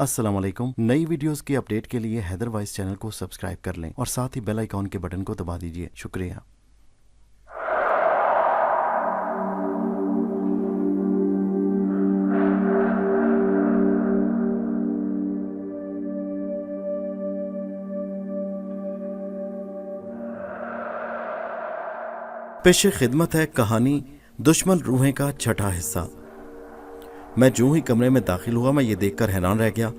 अस्सलाम वालेकुम। नई वीडियोस की अपडेट के लिए हैदर वॉइस चैनल को सब्सक्राइब कर लें और साथ ही बेल आइकॉन के बटन को दबा दीजिए। शुक्रिया। पेश खिदमत है कहानी दुश्मन रूहें का छठा हिस्सा। मैं जो ही कमरे में दाखिल हुआ मैं ये देखकर हैरान रह गया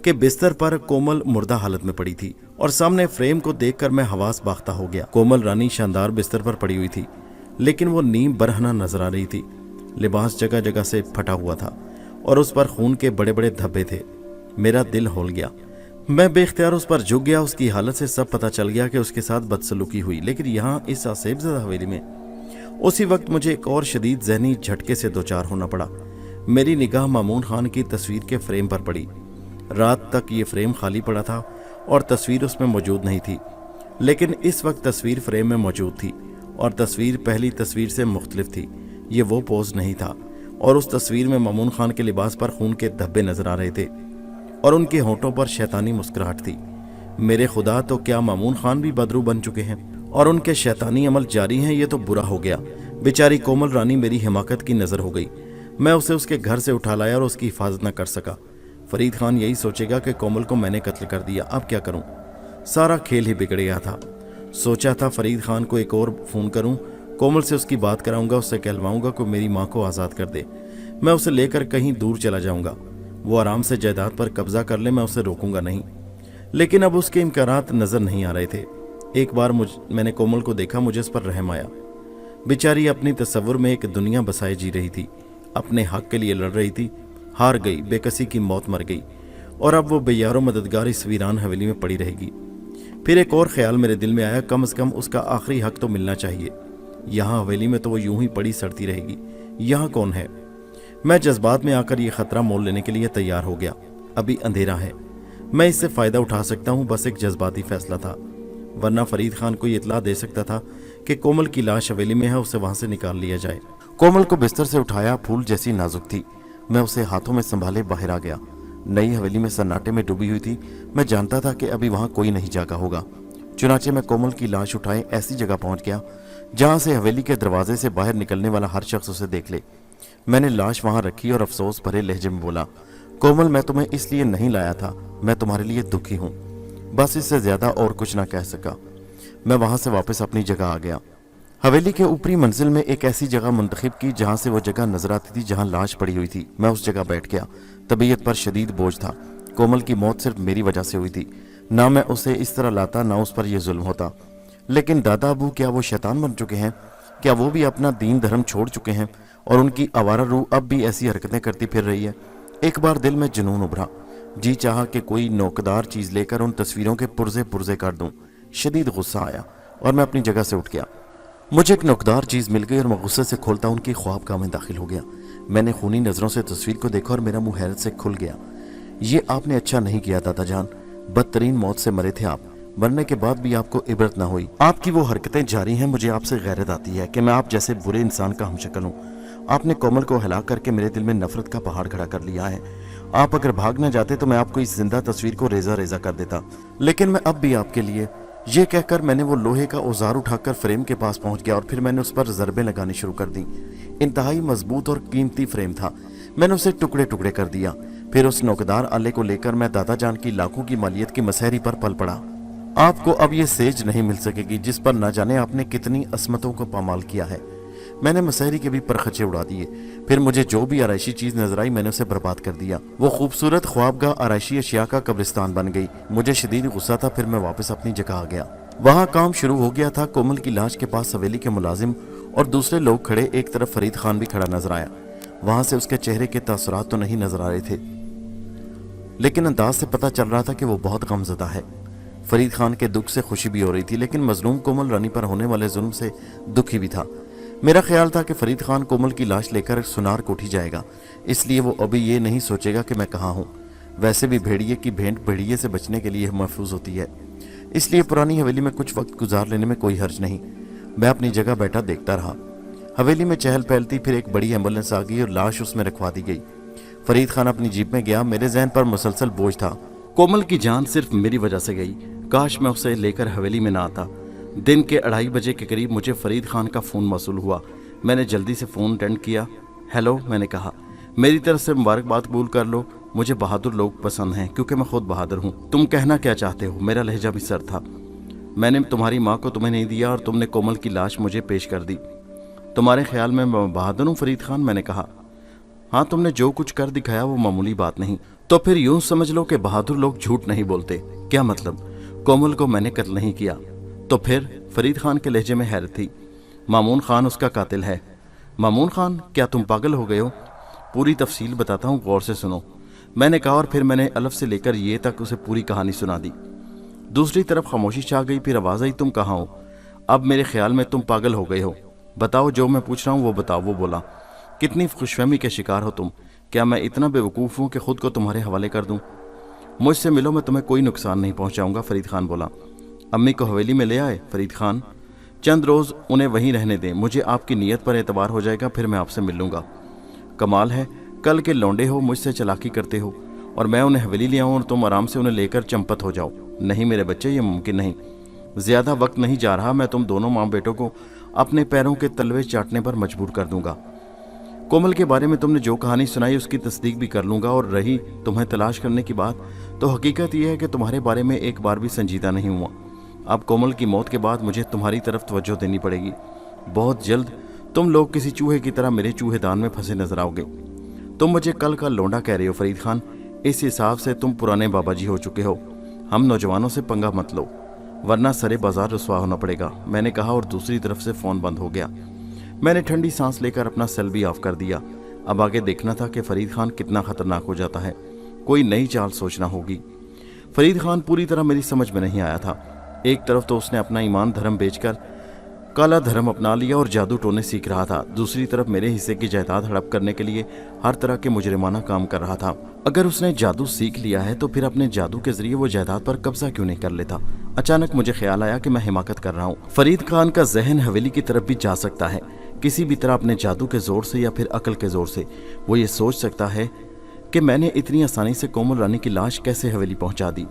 कि बिस्तर पर कोमल मुर्दा हालत में पड़ी थी और सामने फ्रेम को देखकर मैं हवास बाख्ता हो गया। कोमल रानी शानदार बिस्तर पर पड़ी हुई थी, लेकिन वो नीम बरहना नजर आ रही थी। लिबास जगह जगह से फटा हुआ था और उस पर खून के बड़े बड़े धब्बे थे। मेरा दिल हौल गया। मैं बेख्तियार उस पर झुक गया। उसकी हालत से सब पता चल गया कि उसके साथ बदसलूकी हुई, लेकिन यहाँ इस आसेबज़दा हवेली में उसी वक्त मुझे एक और शदीद जहनी झटके से दो चार होना पड़ा। मेरी निगाह मामून खान की तस्वीर के फ्रेम पर पड़ी। रात तक ये फ्रेम खाली पड़ा था और तस्वीर उसमें मौजूद नहीं थी, लेकिन इस वक्त तस्वीर फ्रेम में मौजूद थी और तस्वीर पहली तस्वीर से मुख्तलिफ थी। ये वो पोज नहीं था और उस तस्वीर में मामून खान के लिबास पर खून के धब्बे नजर आ रहे थे और उनके होंठों पर शैतानी मुस्कुराहट थी। मेरे खुदा, तो क्या मामून खान भी बदरू बन चुके हैं और उनके शैतानी अमल जारी हैं? ये तो बुरा हो गया। बेचारी कोमल रानी मेरी हिमाकत की नजर हो गई। मैं उसे उसके घर से उठा लाया और उसकी हिफाजत न कर सका। फरीद खान यही सोचेगा कि कोमल को मैंने कत्ल कर दिया। अब क्या करूं? सारा खेल ही बिगड़ गया था। सोचा था फरीद खान को एक और फ़ोन करूं, कोमल से उसकी बात कराऊंगा, उससे कहलवाऊंगा कि मेरी माँ को आज़ाद कर दे। मैं उसे लेकर कहीं दूर चला जाऊंगा, वो आराम से जायदाद पर कब्जा कर ले, मैं उसे रोकूंगा नहीं। लेकिन अब उसके इम्कानात नज़र नहीं आ रहे थे। एक बार मैंने कोमल को देखा, मुझे उस पर रहम आया। बेचारी अपनी तस्वुर में एक दुनिया बसाए जी रही थी, अपने हक के लिए लड़ रही थी, हार गई, बेकसी की मौत मर गई और अब वो बेयारो मददगार इस वीरान हवेली में पड़ी रहेगी। फिर एक और ख्याल मेरे दिल में आया, कम से कम उसका आखिरी हक तो मिलना चाहिए। यहाँ हवेली में तो वो यूं ही पड़ी सड़ती रहेगी, यहाँ कौन है? मैं जज्बात में आकर ये खतरा मोल लेने के लिए तैयार हो गया। अभी अंधेरा है, मैं इससे फ़ायदा उठा सकता हूँ, बस एक जज्बाती फैसला था। वरना फरीद खान को ये इतला दे सकता था कि कोमल की लाश हवेली में है, उसे वहाँ से निकाल लिया जाए। कोमल को बिस्तर से उठाया, फूल जैसी नाजुक थी। मैं उसे हाथों में संभाले बाहर आ गया। नई हवेली में सन्नाटे में डूबी हुई थी। मैं जानता था कि अभी वहाँ कोई नहीं जागा होगा। चुनाचे मैं कोमल की लाश उठाए ऐसी जगह पहुँच गया जहाँ से हवेली के दरवाजे से बाहर निकलने वाला हर शख्स उसे देख ले। मैंने लाश वहाँ रखी और अफसोस भरे लहजे में बोला, कोमल, मैं तुम्हें इसलिए नहीं लाया था, मैं तुम्हारे लिए दुखी हूँ। बस इससे ज्यादा और कुछ ना कह सका। मैं वहाँ से वापस अपनी जगह आ गया। हवेली के ऊपरी मंजिल में एक ऐसी जगह मुंतखब की जहाँ से वो जगह नजर आती थी जहाँ लाश पड़ी हुई थी। मैं उस जगह बैठ गया। तबीयत पर शदीद बोझ था। कोमल की मौत सिर्फ मेरी वजह से हुई थी। ना मैं उसे इस तरह लाता, ना उस पर यह जुल्म होता। लेकिन दादा अबू क्या वो शैतान बन चुके हैं? क्या वो भी अपना दीन धर्म छोड़ चुके हैं और उनकी आवारा रूह अब भी ऐसी हरकतें करती फिर रही है? एक बार दिल में जुनून उभरा। जी चाहा कि कोई नोकदार चीज़ लेकर उन तस्वीरों के पुर्जे पुर्जे कर दूं। शदीद गुस्सा आया और मैं अपनी जगह से उठ गया। मुझे एक नोकदार चीज़ मिल गई और मैं गुस्से से खोलता उनकी ख्वाबगाह में दाखिल हो गया। मैंने खूनी नज़रों से तस्वीर को देखा और मेरा मुंह हैरत से खुल गया। ये आपने अच्छा नहीं किया दादा जान, बदतरीन मौत से मरे थे आप, मरने के बाद भी आपको इबरत ना हुई। आपकी वो हरकतें जारी हैं। मुझे आपसे गैरत आती है कि मैं आप जैसे बुरे इंसान का हमशक्ल हूँ। आपने कोमल को हिला करके मेरे दिल में नफरत का पहाड़ खड़ा कर लिया है। आप अगर भाग न जाते तो मैं आपको इस जिंदा तस्वीर को रेजा रेजा कर देता, लेकिन मैं अब भी आपके लिए। ये कहकर मैंने वो लोहे का औजार उठाकर फ्रेम के पास पहुंच गया और फिर मैंने उस पर ज़रबे लगानी शुरू कर दी। इंतहाई मजबूत और कीमती फ्रेम था। मैंने उसे टुकड़े टुकड़े कर दिया। फिर उस नौकदार आले को लेकर मैं दादा जान की लाखों की मालियत की मसहरी पर पल पड़ा। आपको अब ये सेज नहीं मिल सकेगी जिस पर न जाने आपने कितनी असमतों को पामाल किया है। मैंने मसहरी के भी परखचे उड़ा दिए। फिर मुझे जो भी आराइशी चीज नजर आई मैंने उसे बर्बाद कर दिया। वो खूबसूरत ख्वाबगाह आराइशी अशिया का कब्रिस्तान बन गई। मुझे शदीद गुस्सा था। फिर मैं वापस अपनी जगह आ गया। वहाँ काम शुरू हो गया था। कोमल की लाश के पास हवेली के मुलाजिम और दूसरे लोग खड़े। एक तरफ फरीद खान भी खड़ा नजर आया। वहां से उसके चेहरे के तासुरात तो नहीं नजर आ रहे थे, लेकिन अंदाज से पता चल रहा था कि वो बहुत गमज़दा है। फरीद खान के दुख से खुशी भी हो रही थी, लेकिन मजलूम कोमल रानी पर होने वाले जुल्म से दुखी भी था। मेरा ख्याल था कि फरीद खान कोमल की लाश लेकर सुनार कोठी जाएगा, इसलिए वो अभी ये नहीं सोचेगा कि मैं कहाँ हूँ। वैसे भी भेड़िए की भेंट भेड़िए से बचने के लिए महफूज होती है, इसलिए पुरानी हवेली में कुछ वक्त गुजार लेने में कोई हर्ज नहीं। मैं अपनी जगह बैठा देखता रहा। हवेली में चहल पहल थी। फिर एक बड़ी एम्बुलेंस आ गई और लाश उसमें रखवा दी गई। فرید خان اپنی جیپ میں گیا۔ میرے ذہن پر مسلسل بوجھ تھا۔ کومل کی جان صرف میری وجہ سے گئی، کاش میں اسے لے کر حویلی میں نہ آتا۔ دن کے 2:30 بجے کے قریب مجھے فرید خان کا فون موصول ہوا۔ میں نے جلدی سے فون اٹینڈ کیا۔ ہیلو، میں نے کہا، میری طرف سے مبارکباد قبول کر لو، مجھے بہادر لوگ پسند ہیں کیونکہ میں خود بہادر ہوں۔ تم کہنا کیا چاہتے ہو؟ میرا لہجہ بھی سر تھا۔ میں نے تمہاری ماں کو تمہیں نہیں دیا اور تم نے کومل کی لاش مجھے پیش کر دی۔ تمہارے خیال میں بہادر ہوں فرید خان؟ میں نے کہا، ہاں، تم نے جو کچھ کر دکھایا وہ معمولی بات نہیں۔ تو پھر یوں سمجھ لو کہ بہادر لوگ جھوٹ نہیں بولتے۔ کیا مطلب؟ کومل کو میں نے قتل نہیں کیا۔ تو پھر؟ فرید خان کے لہجے میں حیرت تھی۔ مامون خان اس کا قاتل ہے۔ مامون خان؟ کیا تم پاگل ہو گئے ہو؟ پوری تفصیل بتاتا ہوں، غور سے سنو، میں نے کہا، اور پھر میں نے الف سے لے کر یہ تک اسے پوری کہانی سنا دی۔ دوسری طرف خاموشی چھا گئی، پھر آواز آئی، تم کہاں ہو؟ اب میرے خیال میں تم پاگل ہو گئے ہو۔ بتاؤ، جو میں پوچھ رہا ہوں وہ بتاؤ۔ وہ بولا، کتنی خوش فہمی کے شکار ہو تم؟ کیا میں اتنا بے وقوف ہوں کہ خود کو تمہارے حوالے کر دوں؟ مجھ سے ملو، میں تمہیں کوئی نقصان نہیں پہنچاؤں گا۔ فرید خان بولا، امی کو حویلی میں لے آئے؟ فرید خان، چند روز انہیں وہیں رہنے دیں، مجھے آپ کی نیت پر اعتبار ہو جائے گا، پھر میں آپ سے مل لوں گا۔ کمال ہے، کل کے لونڈے ہو، مجھ سے چلاکی کرتے ہو، اور میں انہیں حویلی لے آؤں اور تم آرام سے انہیں لے کر چمپت ہو جاؤ۔ نہیں میرے بچے، یہ ممکن نہیں۔ زیادہ وقت نہیں جا رہا، میں تم دونوں ماں بیٹوں کو اپنے پیروں کے تلوے چاٹنے پر مجبور کر دوں گا۔ کومل کے بارے میں تم نے جو کہانی سنائی اس کی تصدیق بھی کر لوں گا، اور رہی تمہیں تلاش کرنے کی بات، تو حقیقت یہ ہے کہ تمہارے بارے میں ایک بار بھی سنجیدہ نہیں ہوا۔ اب کومل کی موت کے بعد مجھے تمہاری طرف توجہ دینی پڑے گی۔ بہت جلد تم لوگ کسی چوہے کی طرح میرے چوہے دان میں پھنسے نظر آؤ گے۔ تم مجھے کل کا لونڈا کہہ رہے ہو فرید خان، اس حساب سے تم پرانے بابا جی ہو چکے ہو۔ ہم نوجوانوں سے پنگا مت لو، ورنہ سرے بازار رسوا ہونا پڑے گا، میں نے کہا، اور دوسری طرف سے فون بند ہو گیا۔ میں نے ٹھنڈی سانس لے کر اپنا سیل بھی آف کر دیا۔ اب آگے دیکھنا تھا کہ فرید خان کتنا خطرناک ہو جاتا ہے، کوئی نئی چال سوچنا ہوگی۔ فرید خان پوری طرح میری سمجھ میں نہیں آیا تھا۔ ایک طرف تو اس نے اپنا ایمان دھرم بیچ کر کالا دھرم اپنا لیا اور جادو ٹونے سیکھ رہا تھا، دوسری طرف میرے حصے کی جائیداد ہڑپ کرنے کے لیے ہر طرح کے مجرمانہ کام کر رہا تھا۔ اگر اس نے جادو سیکھ لیا ہے تو پھر اپنے جادو کے ذریعے وہ جائیداد پر قبضہ کیوں نہیں کر لیتا؟ اچانک مجھے خیال آیا کہ میں حماقت کر رہا ہوں۔ فرید خان کا ذہن حویلی کی طرف بھی جا سکتا ہے، کسی بھی طرح اپنے جادو کے زور سے یا پھر عقل کے زور سے۔ وہ یہ سوچ سکتا ہے کہ میں نے اتنی آسانی سے کومل رانی کی لاش کیسے حویلی پہنچا دی۔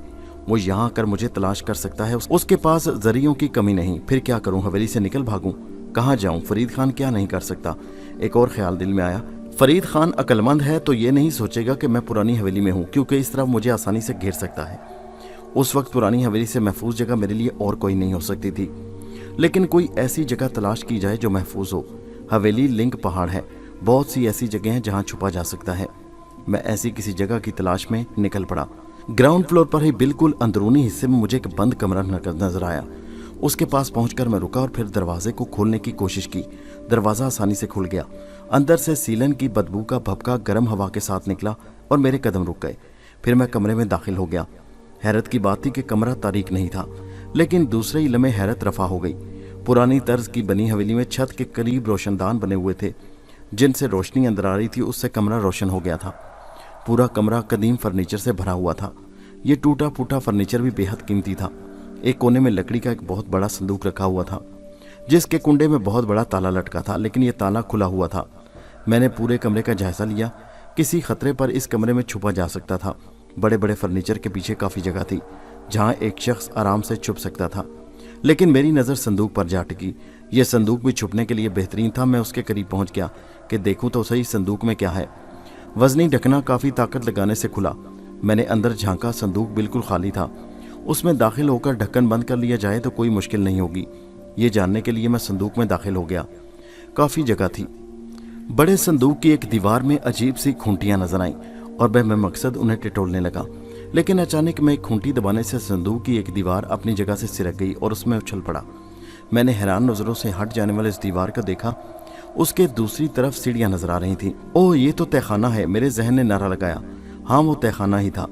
وہ یہاں آ کر مجھے تلاش کر سکتا ہے، اس کے پاس ذریعوں کی کمی نہیں۔ پھر کیا کروں؟ حویلی سے نکل بھاگوں؟ کہاں جاؤں؟ فرید خان کیا نہیں کر سکتا؟ ایک اور خیال دل میں آیا، فرید خان عقل مند ہے تو یہ نہیں سوچے گا کہ میں پرانی حویلی میں ہوں، کیونکہ اس طرح مجھے آسانی سے گھیر سکتا ہے۔ اس وقت پرانی حویلی سے محفوظ جگہ میرے لیے اور کوئی نہیں ہو سکتی تھی، لیکن کوئی ایسی جگہ تلاش کی جائے جو محفوظ ہو۔ حویلی لنک پہاڑ ہے، بہت سی ایسی جگہیں ہیں جہاں چھپا جا سکتا ہے۔ میں ایسی کسی جگہ کی تلاش میں نکل پڑا۔ گراؤنڈ فلور پر ہی بالکل اندرونی حصے میں مجھے ایک بند کمرہ نظر آیا۔ اس کے پاس پہنچ کر میں رکا اور پھر دروازے کو کھولنے کی کوشش کی۔ دروازہ آسانی سے کھل گیا۔ اندر سے سیلن کی بدبو کا بھپکا گرم ہوا کے ساتھ نکلا اور میرے قدم رک گئے۔ پھر میں کمرے میں داخل ہو گیا۔ حیرت کی بات تھی کہ کمرہ تاریک نہیں تھا، لیکن دوسرے ہی لمحے حیرت رفع ہو گئی۔ پرانی طرز کی بنی حویلی میں چھت کے قریب روشن دان بنے ہوئے تھے جن سے روشنی اندر آ رہی تھی، اس سے کمرہ روشن ہو گیا تھا۔ پورا کمرہ قدیم فرنیچر سے بھرا ہوا تھا۔ یہ ٹوٹا پھوٹا فرنیچر بھی بے حد قیمتی تھا۔ ایک کونے میں لکڑی کا ایک بہت بڑا صندوق رکھا ہوا تھا جس کے کنڈے میں بہت بڑا تالا لٹکا تھا، لیکن یہ تالا کھلا ہوا تھا۔ میں نے پورے کمرے کا جائزہ لیا، کسی خطرے پر اس کمرے میں چھپا جا سکتا تھا۔ بڑے بڑے فرنیچر کے پیچھے کافی جگہ تھی جہاں ایک شخص آرام سے چھپ سکتا تھا، لیکن میری نظر صندوق پر جا ٹکی۔ یہ صندوق بھی چھپنے کے لیے بہترین تھا۔ میں اس کے قریب پہنچ گیا کہ دیکھوں تو صحیح صندوق میں کیا ہے۔ وزنی ڈھکنا کافی طاقت لگانے سے کھلا۔ میں نے اندر جھانکا، صندوق بالکل خالی تھا۔ اس میں داخل ہو کر ڈھکن بند کر لیا جائے تو کوئی مشکل نہیں ہوگی، یہ جاننے کے لیے میں صندوق میں داخل ہو گیا۔ کافی جگہ تھی۔ بڑے صندوق کی ایک دیوار میں عجیب سی کھونٹیاں نظر آئیں اور میں مقصد انہیں ٹٹولنے لگا، لیکن اچانک میں ایک کھونٹی دبانے سے صندوق کی ایک دیوار اپنی جگہ سے سرک گئی اور اس میں اچھل پڑا۔ میں نے حیران نظروں سے ہٹ جانے والے اس دیوار کو دیکھا۔ اس کے دوسری طرف سیڑھیاں نظر آ رہی تھیں۔ اوہ، یہ تو تہخانہ ہے، میرے ذہن نے نعرہ لگایا۔ ہاں، وہ تہخانہ ہی تھا۔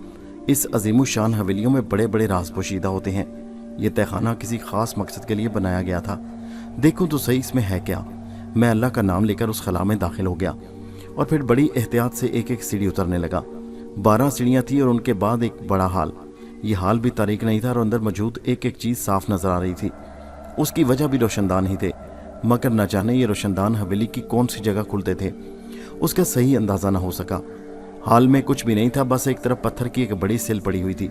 اس عظیم الشان حویلیوں میں بڑے بڑے راز پوشیدہ ہوتے ہیں۔ یہ تہخانہ کسی خاص مقصد کے لیے بنایا گیا تھا۔ دیکھوں تو صحیح اس میں ہے کیا۔ میں اللہ کا نام لے کر اس خلا میں داخل ہو گیا اور پھر بڑی احتیاط سے ایک ایک سیڑھی اترنے لگا۔ 12 سیڑھیاں تھیں اور ان کے بعد ایک بڑا ہال۔ یہ ہال بھی تاریک نہیں تھا اور اندر موجود ایک ایک چیز صاف نظر آ رہی تھی۔ اس کی وجہ بھی روشن دان ہی تھے، مگر نہ جانے یہ روشن دان حویلی کی کون سی جگہ کھلتے تھے، اس کا صحیح اندازہ نہ ہو سکا۔ हाल में कुछ भी नहीं था, बस एक तरफ पत्थर की एक बड़ी सिल पड़ी हुई थी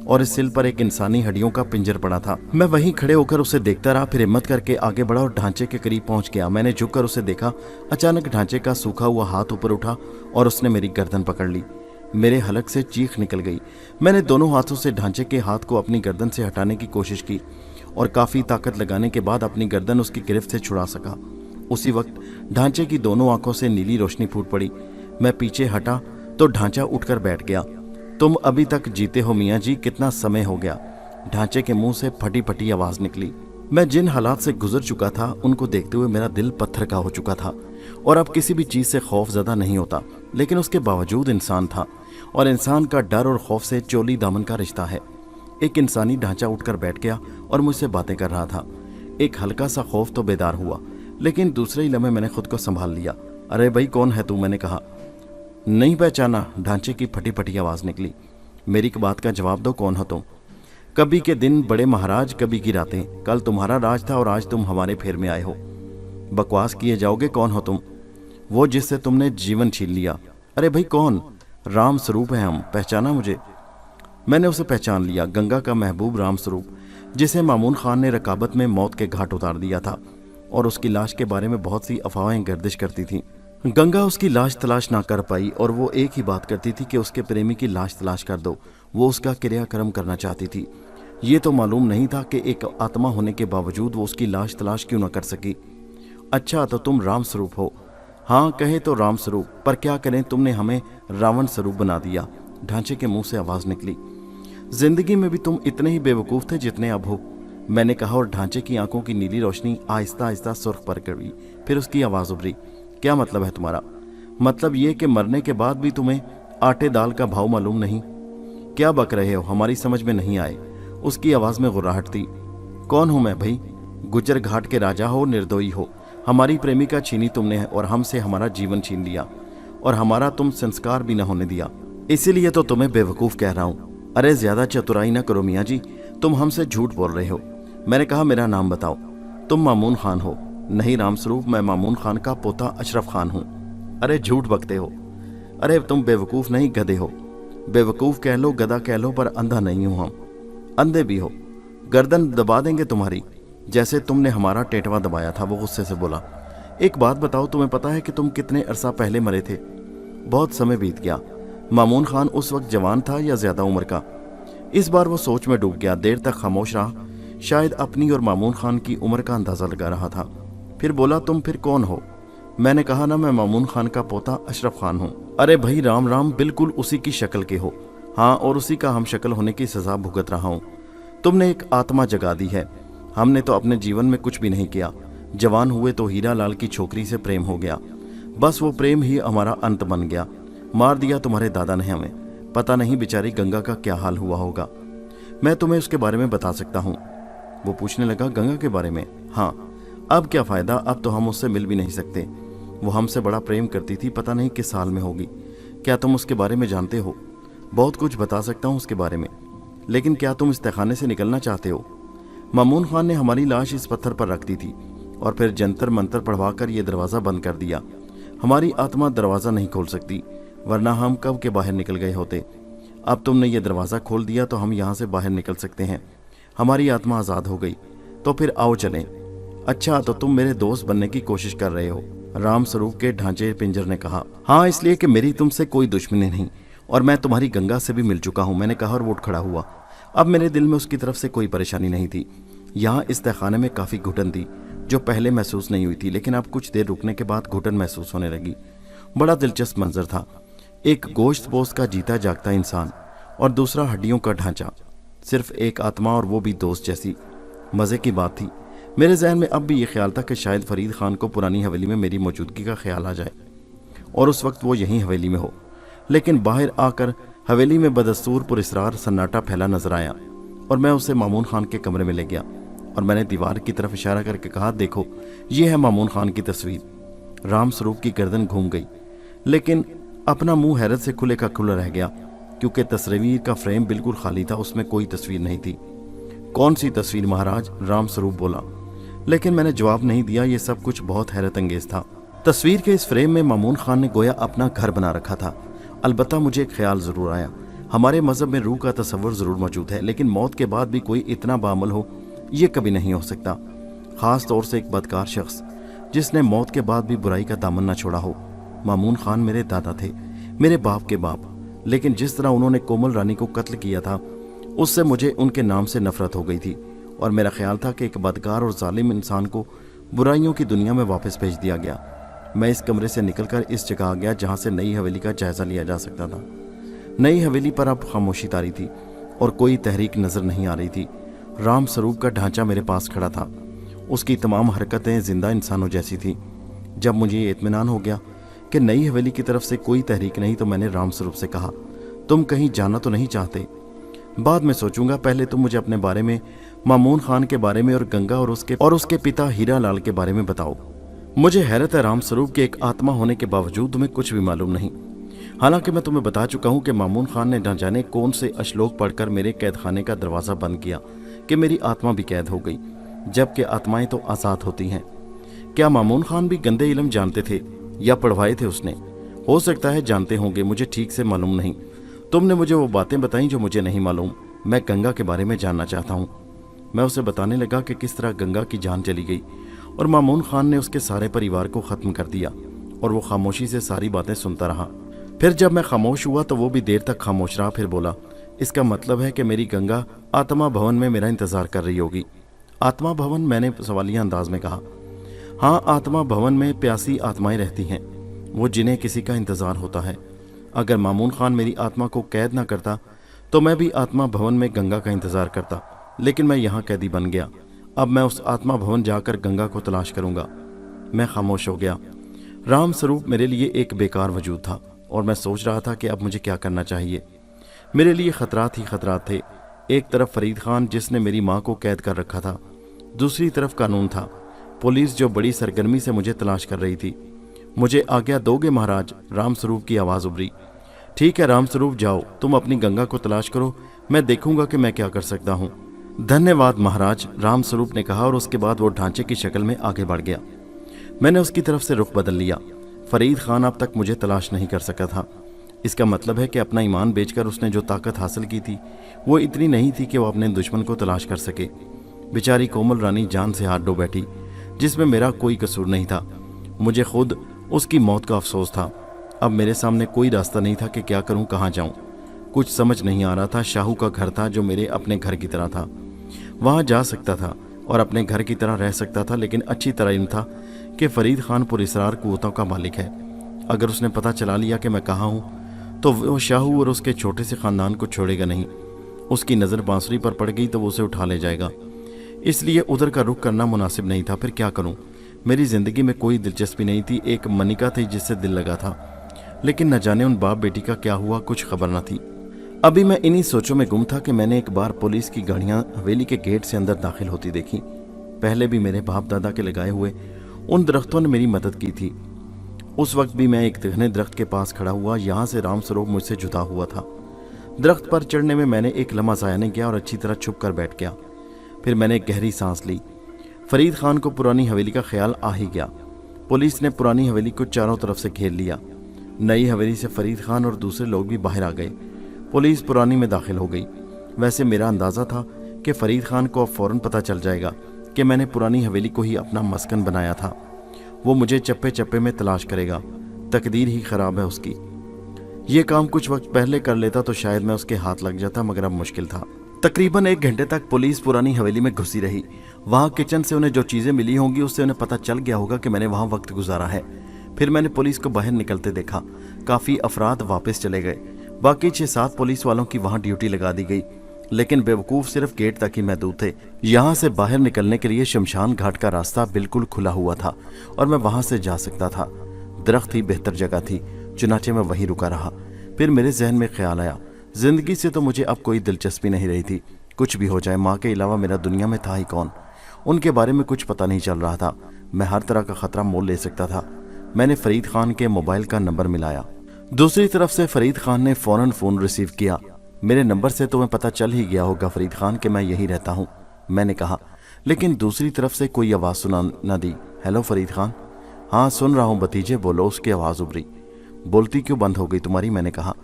और इस सिल पर एक इंसानी हड्डियों का पिंजर पड़ा था। मैं वहीं खड़े होकर उसे देखता रहा, फिर हिम्मत करके आगे बढ़ा और ढांचे के करीब पहुंच गया। मैंने झुककर उसे देखा। अचानक ढांचे का सूखा हुआ हाथ ऊपर उठा और उसने मेरी गर्दन पकड़ ली। मेरे हलक से चीख निकल गई। मैंने दोनों हाथों से ढांचे के हाथ को अपनी गर्दन से हटाने की कोशिश की और काफी ताकत लगाने के बाद अपनी गर्दन उसकी गिरफ्त से छुड़ा सका। उसी वक्त ढांचे की दोनों आंखों से नीली रोशनी फूट पड़ी। मैं पीछे हटा तो ढांचा उठकर बैठ गया। तुम अभी तक जीते हो मियाँ जी, कितना समय हो गया। ढांचे के मुंह से फटी फटी आवाज निकली। मैं जिन हालात से गुजर चुका था उनको देखते हुए मेरा दिल पत्थर का हो चुका था और अब किसी भी चीज से खौफ ज़्यादा नहीं होता, लेकिन उसके बावजूद इंसान था और इंसान का डर और खौफ से चोली दामन का रिश्ता है। एक इंसानी ढांचा उठकर बैठ गया और मुझसे बातें कर रहा था। एक हल्का सा खौफ तो बेदार हुआ, लेकिन दूसरे ही लम्हे मैंने खुद को संभाल लिया। अरे भाई कौन है तू, मैंने कहा। नहीं पहचाना, ढांचे की फटी फटी आवाज निकली। मेरी बात का जवाब दो, कौन हो तुम? कभी के दिन बड़े महाराज, कभी की रातें। कल तुम्हारा राज था और आज तुम हमारे फेर में आए हो। बकवास किए जाओगे, कौन हो तुम? वो जिससे तुमने जीवन छीन लिया। अरे भाई कौन? राम स्वरूप है हम, पहचाना मुझे? मैंने उसे पहचान लिया, गंगा का महबूब राम स्वरूप, जिसे मामून खान ने रकाबत में मौत के घाट उतार दिया था और उसकी लाश के बारे में बहुत सी अफवाहें गर्दिश करती थीं। गंगा उसकी लाश तलाश ना कर पाई और वो एक ही बात करती थी कि उसके प्रेमी की लाश तलाश कर दो। वो उसका क्रियाक्रम करना चाहती थी। ये तो मालूम नहीं था कि एक आत्मा होने के बावजूद वो उसकी लाश तलाश क्यों ना कर सकी। अच्छा तो तुम राम स्वरूप हो? हाँ कहे तो राम स्वरूप, पर क्या करें, तुमने हमें रावण स्वरूप बना दिया। ढांचे के मुंह से आवाज निकली। जिंदगी में भी तुम इतने ही बेवकूफ थे जितने अब हो, मैंने कहा और ढांचे की आंखों की नीली रोशनी आहिस्ता आहिस्ता सुर्ख पर गई। फिर उसकी आवाज उभरी। क्या मतलब है तुम्हारा? मतलब ये कि मरने के बाद भी तुम्हें आटे दाल का भाव मालूम नहीं? क्या बक रहे हो, हमारी समझ में नहीं आए। उसकी आवाज में गुर्राहट थी। कौन हूं मैं भाई? गुज्जर घाट के राजा हो, निर्दयी हो। हमारी प्रेमिका छीनी तुमने है और हमसे हमारा जीवन छीन लिया और हमारा तुम संस्कार भी न होने दिया। इसीलिए तो तुम्हें बेवकूफ कह रहा हूं। अरे ज्यादा चतुराई ना करो मियाँ जी, तुम हमसे झूठ बोल रहे हो। मैंने कहा मेरा नाम बताओ। तुम मामून खान हो? नहीं राम स्वरूप, मैं मामून खान का पोता अशरफ खान हूँ। अरे झूठ बकते हो। अरे तुम बेवकूफ नहीं गधे हो। बेवकूफ कह लो, गधा कह लो, पर अंधा नहीं हूं हम। अंधे भी हो, गर्दन दबा देंगे तुम्हारी, जैसे तुमने हमारा टेटवा दबाया था। वो गुस्से से बोला। एक बात बताओ, तुम्हें पता है कि तुम कितने अरसा पहले मरे थे? बहुत समय बीत गया। मामून खान उस वक्त जवान था या ज्यादा उम्र का? इस बार वो सोच में डूब गया, देर तक खामोश रहा, शायद अपनी और मामून खान की उम्र का अंदाजा लगा रहा था। फिर बोला, तुम फिर कौन हो? मैंने कहा ना, मैं मामून खान का पोता अशरफ खान हूँ। अरे भाई राम राम, बिल्कुल उसी की शक्ल के हो। हाँ, और उसी का हम शक्ल होने की सजा भुगत रहा हूँ। तुमने एक आत्मा जगा दी है। हमने तो अपने जीवन में कुछ भी नहीं किया। जवान हुए तो हीरा लाल की छोकरी से प्रेम हो गया, बस वो प्रेम ही हमारा अंत बन गया। मार दिया तुम्हारे दादा ने हमें। पता नहीं बेचारी गंगा का क्या हाल हुआ होगा। मैं तुम्हें उसके बारे में बता सकता हूँ। वो पूछने लगा, गंगा के बारे में? हाँ। अब क्या फायदा, अब तो हम उससे मिल भी नहीं सकते। वो हमसे बड़ा प्रेम करती थी, पता नहीं किस साल में होगी। क्या तुम उसके बारे में जानते हो? बहुत कुछ बता सकता हूँ उसके बारे में, लेकिन क्या तुम इस तहखाने से निकलना चाहते हो? मामून खान ने हमारी लाश इस पत्थर पर रख दी थी और फिर जंतर मंतर पढ़वाकर ये दरवाज़ा बंद कर दिया। हमारी आत्मा दरवाज़ा नहीं खोल सकती, वरना हम कब के बाहर निकल गए होते। अब तुमने ये दरवाज़ा खोल दिया तो हम यहाँ से बाहर निकल सकते हैं। हमारी आत्मा आज़ाद हो गई, तो फिर आओ चलें। अच्छा, तो तुम मेरे दोस्त बनने की कोशिश कर रहे हो? राम स्वरूप के ढांचे पिंजर ने कहा। हाँ, इसलिए कि मेरी तुमसे कोई दुश्मनी नहीं और मैं तुम्हारी गंगा से भी मिल चुका हूँ, मैंने कहा और वो उठ खड़ा हुआ। अब मेरे दिल में उसकी तरफ से कोई परेशानी नहीं थी। यहाँ इस तहखाने में काफ़ी घुटन थी जो पहले महसूस नहीं हुई थी, लेकिन अब कुछ देर रुकने के बाद घुटन महसूस होने लगी। बड़ा दिलचस्प मंजर था। एक गोश्त पोस्ट का जीता जागता इंसान और दूसरा हड्डियों का ढांचा, सिर्फ एक आत्मा और वो भी दोस्त जैसी। मज़े की बात थी। मेरे जहन में अब भी ये ख्याल था कि शायद फरीद खान को पुरानी हवेली में मेरी मौजूदगी का ख्याल आ जाए और उस वक्त वो यहीं हवेली में हो। लेकिन बाहर आकर हवेली में बदस्तूर पुरस्रार सन्नाटा फैला नजर आया और मैं उसे मामून खान के कमरे में ले गया और मैंने दीवार की तरफ इशारा करके कहा, देखो ये है मामून खान की तस्वीर। राम स्वरूप की गर्दन घूम गई, लेकिन अपना मुंह हैरत से खुले का खुला रह गया क्योंकि तस्वीर का फ्रेम बिल्कुल खाली था, उसमें कोई तस्वीर नहीं थी। कौन सी तस्वीर महाराज? राम स्वरूप बोला, लेकिन मैंने जवाब नहीं दिया। ये सब कुछ बहुत हैरत अंगेज था। तस्वीर के इस फ्रेम में मामून खान ने गोया अपना घर बना रखा था। البتہ مجھے ایک خیال ضرور آیا۔ ہمارے مذہب میں روح کا تصور ضرور موجود ہے، لیکن موت کے بعد بھی کوئی اتنا بعمل ہو یہ کبھی نہیں ہو سکتا، خاص طور سے ایک بدکار شخص جس نے موت کے بعد بھی برائی کا دامن نہ چھوڑا ہو۔ مامون خان میرے دادا تھے، میرے باپ کے باپ، لیکن جس طرح انہوں نے کومل رانی کو قتل کیا تھا اس سے مجھے ان کے نام سے نفرت ہو گئی تھی، اور میرا خیال تھا کہ ایک بدکار اور ظالم انسان کو برائیوں کی دنیا میں واپس بھیج دیا گیا۔ میں اس کمرے سے نکل کر اس جگہ آ گیا جہاں سے نئی حویلی کا جائزہ لیا جا سکتا تھا۔ نئی حویلی پر اب خاموشی طاری تھی اور کوئی تحریک نظر نہیں آ رہی تھی۔ رام سروپ کا ڈھانچہ میرے پاس کھڑا تھا، اس کی تمام حرکتیں زندہ انسانوں جیسی تھیں۔ جب مجھے یہ اطمینان ہو گیا کہ نئی حویلی کی طرف سے کوئی تحریک نہیں تو میں نے رام سروپ سے کہا، تم کہیں جانا تو نہیں چاہتے؟ بعد میں سوچوں گا، پہلے تم مجھے اپنے بارے میں، مامون خان کے بارے میں اور گنگا اور اس کے پتا ہیرا لال کے بارے میں بتاؤ۔ مجھے حیرت ہے رام سروپ کے ایک آتما ہونے کے باوجود تمہیں کچھ بھی معلوم نہیں، حالانکہ میں تمہیں بتا چکا ہوں کہ مامون خان نے نہ جانے کون سے اشلوک پڑھ کر میرے قید خانے کا دروازہ بند کیا کہ میری آتما بھی قید ہو گئی، جبکہ آتمائیں تو آزاد ہوتی ہیں۔ کیا مامون خان بھی گندے علم جانتے تھے یا پڑھوائے تھے اس نے؟ ہو سکتا ہے جانتے ہوں گے، مجھے ٹھیک سے معلوم نہیں۔ تم نے مجھے وہ باتیں بتائیں جو مجھے نہیں معلوم۔ میں گنگا کے بارے میں جاننا چاہتا ہوں۔ میں اسے بتانے لگا کہ کس طرح گنگا کی جان چلی گئی اور مامون خان نے اس کے سارے پریوار کو ختم کر دیا، اور وہ خاموشی سے ساری باتیں سنتا رہا۔ پھر جب میں خاموش ہوا تو وہ بھی دیر تک خاموش رہا، پھر بولا، اس کا مطلب ہے کہ میری گنگا آتما بھون میں میرا انتظار کر رہی ہوگی۔ آتما بھون؟ میں نے سوالیہ انداز میں کہا۔ ہاں، آتما بھون میں پیاسی آتمائیں رہتی ہیں، وہ جنہیں کسی کا انتظار ہوتا ہے۔ اگر مامون خان میری آتما کو قید نہ کرتا تو میں بھی آتما بھون میں گنگا کا انتظار کرتا، لیکن میں یہاں قیدی بن گیا۔ اب میں اس آتما بھون جا کر گنگا کو تلاش کروں گا۔ میں خاموش ہو گیا۔ رام سروپ میرے لیے ایک بیکار وجود تھا، اور میں سوچ رہا تھا کہ اب مجھے کیا کرنا چاہیے۔ میرے لیے خطرات ہی خطرات تھے۔ ایک طرف فرید خان جس نے میری ماں کو قید کر رکھا تھا، دوسری طرف قانون تھا، پولیس جو بڑی سرگرمی سے مجھے تلاش کر رہی تھی۔ مجھے آگیا دو گے مہاراج؟ رام سروپ کی آواز ابھری۔ ٹھیک ہے رام سروپ، جاؤ، تم اپنی گنگا کو تلاش کرو، میں دیکھوں گا کہ میں کیا کر سکتا ہوں۔ دھنیہ واد مہاراج، رام سروپ نے کہا، اور اس کے بعد وہ ڈھانچے کی شکل میں آگے بڑھ گیا۔ میں نے اس کی طرف سے رخ بدل لیا۔ فرید خان اب تک مجھے تلاش نہیں کر سکا تھا۔ اس کا مطلب ہے کہ اپنا ایمان بیچ کر اس نے جو طاقت حاصل کی تھی وہ اتنی نہیں تھی کہ وہ اپنے دشمن کو تلاش کر سکے۔ بیچاری کومل رانی جان سے ہاتھ ڈو بیٹھی، جس میں میرا کوئی قصور نہیں تھا۔ مجھے خود اس کی موت کا افسوس تھا۔ اب میرے سامنے کوئی راستہ نہیں تھا کہ کیا کروں، کہاں جاؤں، کچھ سمجھ نہیں آ رہا تھا۔ شاہو کا گھر تھا جو میرے اپنے گھر کی طرح تھا، وہاں جا سکتا تھا اور اپنے گھر کی طرح رہ سکتا تھا، لیکن اچھی طرح علم تھا کہ فرید خان پر اسرار قوتوں کا مالک ہے۔ اگر اس نے پتہ چلا لیا کہ میں کہاں ہوں تو وہ شاہو اور اس کے چھوٹے سے خاندان کو چھوڑے گا نہیں۔ اس کی نظر بانسری پر پڑ گئی تو وہ اسے اٹھا لے جائے گا، اس لیے ادھر کا رخ کرنا مناسب نہیں تھا۔ پھر کیا کروں؟ میری زندگی میں کوئی دلچسپی نہیں تھی۔ ایک منیکا تھی جس سے دل لگا تھا، لیکن نہ جانے ان باپ بیٹی کا کیا ہوا، کچھ خبر نہ تھی۔ ابھی میں انہی سوچوں میں گم تھا کہ میں نے ایک بار پولیس کی گاڑیاں حویلی کے گیٹ سے اندر داخل ہوتی دیکھی۔ پہلے بھی میرے باپ دادا کے لگائے ہوئے ان درختوں نے میری مدد کی تھی۔ اس وقت بھی میں ایک گھنے درخت کے پاس کھڑا ہوا، یہاں سے رام سروپ مجھ سے جدا ہوا تھا۔ درخت پر چڑھنے میں نے ایک لمحہ ضائع نہیں کیا اور اچھی طرح چھپ کر بیٹھ گیا۔ پھر میں نے ایک گہری سانس لی۔ فرید خان کو پرانی حویلی کا خیال آ ہی گیا۔ پولیس نے پرانی حویلی کو چاروں طرف سے گھیر لیا۔ نئی حویلی سے فرید خان اور دوسرے لوگ بھی باہر آ گئے۔ پولیس پرانی میں داخل ہو گئی۔ ویسے میرا اندازہ تھا کہ فرید خان کو اب فوراً پتہ چل جائے گا کہ میں نے پرانی حویلی کو ہی اپنا مسکن بنایا تھا۔ وہ مجھے چپے چپے میں تلاش کرے گا۔ تقدیر ہی خراب ہے اس کی۔ یہ کام کچھ وقت پہلے کر لیتا تو شاید میں اس کے ہاتھ لگ جاتا، مگر اب مشکل تھا۔ تقریباً 1 گھنٹے تک پولیس پرانی حویلی میں گھسی رہی۔ وہاں کچن سے انہیں جو چیزیں ملی ہوں گی اس سے انہیں پتہ چل گیا ہوگا کہ میں نے وہاں وقت گزارا ہے۔ پھر میں نے پولیس کو باہر نکلتے دیکھا۔ کافی افراد واپس چلے گئے، باقی 6-7 پولیس والوں کی وہاں ڈیوٹی لگا دی گئی، لیکن بیوقوف صرف گیٹ تک ہی محدود تھے۔ یہاں سے باہر نکلنے کے لیے شمشان گھاٹ کا راستہ بالکل کھلا ہوا تھا اور میں وہاں سے جا سکتا تھا۔ درخت ہی بہتر جگہ تھی، چنانچہ میں وہیں رکا رہا۔ پھر میرے ذہن میں خیال آیا، زندگی سے تو مجھے اب کوئی دلچسپی نہیں رہی تھی۔ کچھ بھی ہو جائے، ماں کے علاوہ میرا دنیا میں تھا ہی کون؟ ان کے بارے میں کچھ پتہ نہیں چل رہا تھا۔ میں ہر طرح کا خطرہ مول لے سکتا تھا۔ میں نے فرید خان کے موبائل کا نمبر ملایا۔ دوسری طرف سے فرید خان نے فوراً فون ریسیو کیا۔ میرے نمبر سے تمہیں پتہ چل ہی گیا ہوگا فرید خان کہ میں یہی رہتا ہوں، میں نے کہا، لیکن دوسری طرف سے کوئی آواز سنا نہ دی۔ ہیلو فرید خان؟ ہاں سن رہا ہوں بھتیجے، بولو، اس کی آواز ابھری۔ बोलती क्यों बंद हो गई तुम्हारी? मैंने कहा।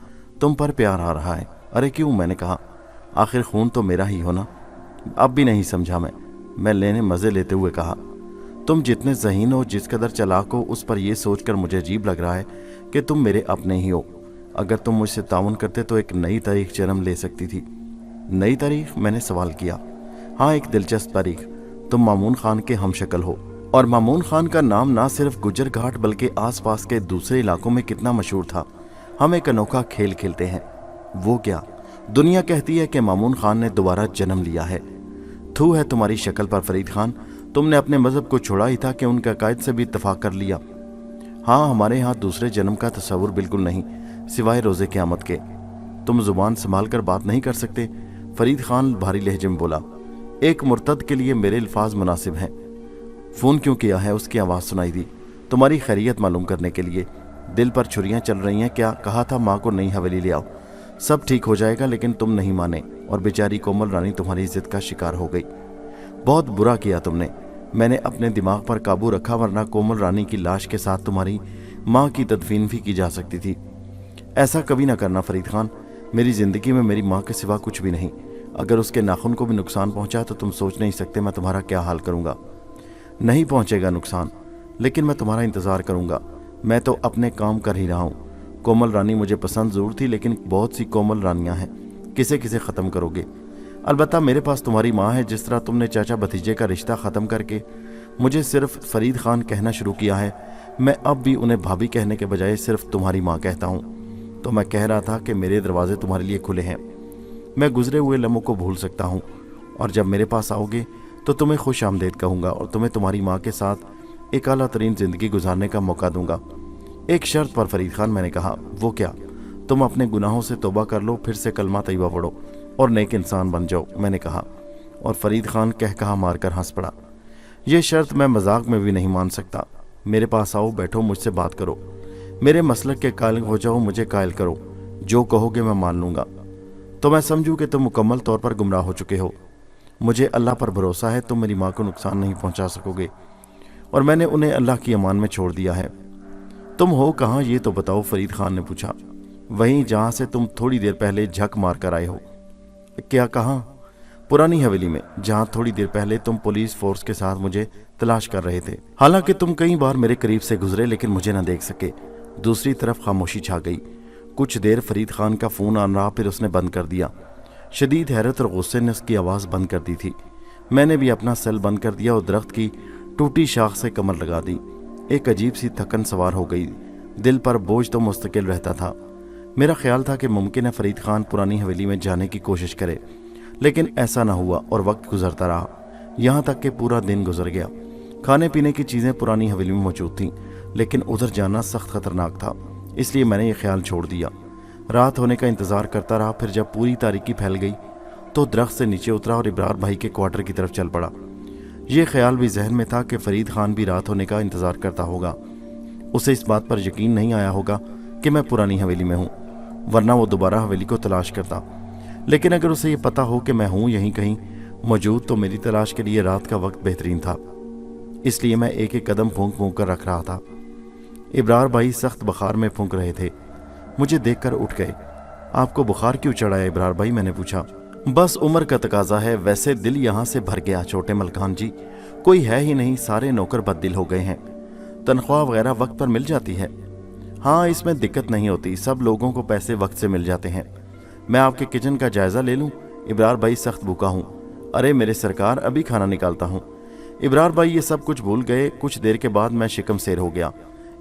तुम पर प्यार आ रहा है। अरे क्यों? मैंने कहा। आखिर खून तो मेरा ही हो ना। अब भी नहीं समझा मैं लेने मज़े लेते हुए कहा। तुम जितने ज़हीन हो, जिस कदर चालाक हो, उस पर यह सोचकर मुझे अजीब लग रहा है कि तुम मेरे अपने ही हो। अगर तुम मुझसे ताउन करते तो एक नई तारीख जन्म ले सकती थी। नई तारीख? मैंने सवाल किया। हाँ, एक दिलचस्प तारीख। तुम मामून खान के हमशक्ल हो, और मामून खान का नाम ना सिर्फ गुज्जर घाट बल्कि आसपास के दूसरे इलाकों में कितना मशहूर था। हम एक अनोखा खेल खेलते हैं। वो क्या? दुनिया कहती है कि मामून खान ने दोबारा जन्म लिया है। थू है तुम्हारी शक्ल पर फरीद खान, तुमने अपने मजहब को छोड़ा ही था कि उनके अकायद से भी इत्तफाक कर लिया। हाँ, हमारे यहाँ दूसरे जन्म का तस्वुर बिल्कुल नहीं, सिवाय रोज़े क़यामत के। तुम जुबान संभाल कर बात नहीं कर सकते? फरीद खान भारी लहजे में बोला। एक मुर्तद के लिए मेरे अल्फाज मुनासिब हैं। फ़ोन क्यों किया है? उसकी आवाज़ सुनाई दी। तुम्हारी खैरियत मालूम करने के लिए। दिल पर छुरियाँ चल रही हैं क्या? कहा था माँ को नई हवेली ले आओ, सब ठीक हो जाएगा, लेकिन तुम नहीं माने और बेचारी कोमल रानी तुम्हारी जिद का शिकार हो गई। बहुत बुरा किया तुमने। मैंने अपने दिमाग पर काबू रखा, वरना कोमल रानी की लाश के साथ तुम्हारी माँ की तदफीन भी की जा सकती थी। ऐसा कभी ना करना फरीद खान। मेरी ज़िंदगी में मेरी माँ के सिवा कुछ भी नहीं। अगर उसके नाखून को भी नुकसान पहुँचा तो तुम सोच नहीं सकते मैं तुम्हारा क्या हाल करूँगा। नहीं पहुँचेगा नुकसान, लेकिन मैं तुम्हारा इंतज़ार करूँगा। मैं तो अपने काम कर ही रहा हूँ। कोमल रानी मुझे पसंद ज़रूर थी, लेकिन बहुत सी कोमल रानियाँ हैं, किसे किसे ख़त्म करोगे? अलबत्ता मेरे पास तुम्हारी माँ है। जिस तरह तुमने चाचा भतीजे का रिश्ता ख़त्म करके मुझे सिर्फ फरीद खान कहना शुरू किया है, मैं अब भी उन्हें भाभी कहने के बजाय सिर्फ तुम्हारी माँ कहता हूँ। तो मैं कह रहा था कि मेरे दरवाजे तुम्हारे लिए खुले हैं। मैं गुजरे हुए लम्हों को भूल सकता हूँ, और जब मेरे पास आओगे तो तुम्हें खुश आमदेद कहूँगा और तुम्हें तुम्हारी माँ के साथ एक आला तरीन ज़िंदगी गुजारने का मौका दूंगा। एक शर्त पर फरीद खान, मैंने कहा। वो क्या? तुम अपने गुनाहों से तौबा कर लो, फिर से कलमा तैयबा पढ़ो और नेक इंसान बन जाओ, मैंने कहा। और फरीद खान कह कहा मारकर हंस पड़ा। यह शर्त मैं मजाक में भी नहीं मान सकता। मेरे पास आओ, बैठो, मुझसे बात करो, मेरे मसलक के कायल हो जाओ, मुझे कायल करो। जो कहोगे मैं मान लूँगा। तो मैं समझूँ कि तुम मुकम्मल तौर पर गुमराह हो चुके हो। मुझे अल्लाह पर भरोसा है, तुम मेरी माँ को नुकसान नहीं पहुँचा सकोगे, और मैंने उन्हें अल्लाह की अमान में छोड़ दिया है। तुम हो कहाँ ये तो बताओ? फरीद खान ने पूछा। वहीं जहाँ से तुम थोड़ी देर पहले झक मार कर आए हो। क्या? कहाँ? पुरानी हवेली में, जहाँ थोड़ी देर पहले तुम पुलिस फोर्स के साथ मुझे तलाश कर रहे थे। हालांकि तुम कई बार मेरे करीब से गुजरे, लेकिन मुझे न देख सके। दूसरी तरफ खामोशी छा गई। कुछ देर फरीद खान का फ़ोन आन रहा, फिर उसने बंद कर दिया। शदीद हैरत और गुस्से ने उसकी आवाज़ बंद कर दी थी। मैंने भी अपना सेल बंद कर दिया और दरख्त की टूटी शाख से कमर लगा दी। एक अजीब सी थकन सवार हो गई। दिल पर बोझ तो मुस्तकिल रहता था। मेरा ख्याल था कि मुमकिन है फरीद खान पुरानी हवेली में जाने की कोशिश करे, लेकिन ऐसा ना हुआ और वक्त गुजरता रहा। यहाँ तक कि पूरा दिन गुजर गया। खाने पीने की चीज़ें पुरानी हवेली में मौजूद थीं, लेकिन उधर जाना सख्त खतरनाक था, इसलिए मैंने ये ख्याल छोड़ दिया। रात होने का इंतज़ार करता रहा। फिर जब पूरी तारीकी फैल गई तो दरख्त से नीचे उतरा और इब्रार भाई के क्वार्टर की तरफ चल पड़ा। ये ख्याल भी जहन में था कि फरीद खान भी रात होने का इंतज़ार करता होगा। उसे इस बात पर यकीन नहीं आया होगा कि मैं पुरानी हवेली में हूँ, वरना वो दोबारा हवेली को तलाश करता। लेकिन अगर उसे ये पता हो कि मैं हूँ यहीं कहीं मौजूद, तो मेरी तलाश के लिए रात का वक्त बेहतरीन था। इसलिए मैं एक एक कदम फूंक फूंक कर रख रहा था। इब्रार भाई सख्त बुखार में फूंक रहे थे। मुझे देखकर उठ गए। आपको बुखार क्यों चढ़ा है इब्रार भाई? मैंने पूछा। बस उम्र का तकाजा है। वैसे दिल यहाँ से भर गया छोटे मलकान जी, कोई है ही नहीं, सारे नौकर बददिल हो गए हैं। तनख्वाह वगैरह वक्त पर मिल जाती है? हाँ, इसमें दिक्कत नहीं होती, सब लोगों को पैसे वक्त से मिल जाते हैं। मैं आपके किचन का जायज़ा ले लूँ? इब्रार भाई सख्त भूखा हूँ। अरे मेरे सरकार, अभी खाना निकालता हूँ। इब्रार भाई ये सब कुछ भूल गए। कुछ देर के बाद मैं शिकम सेर हो गया।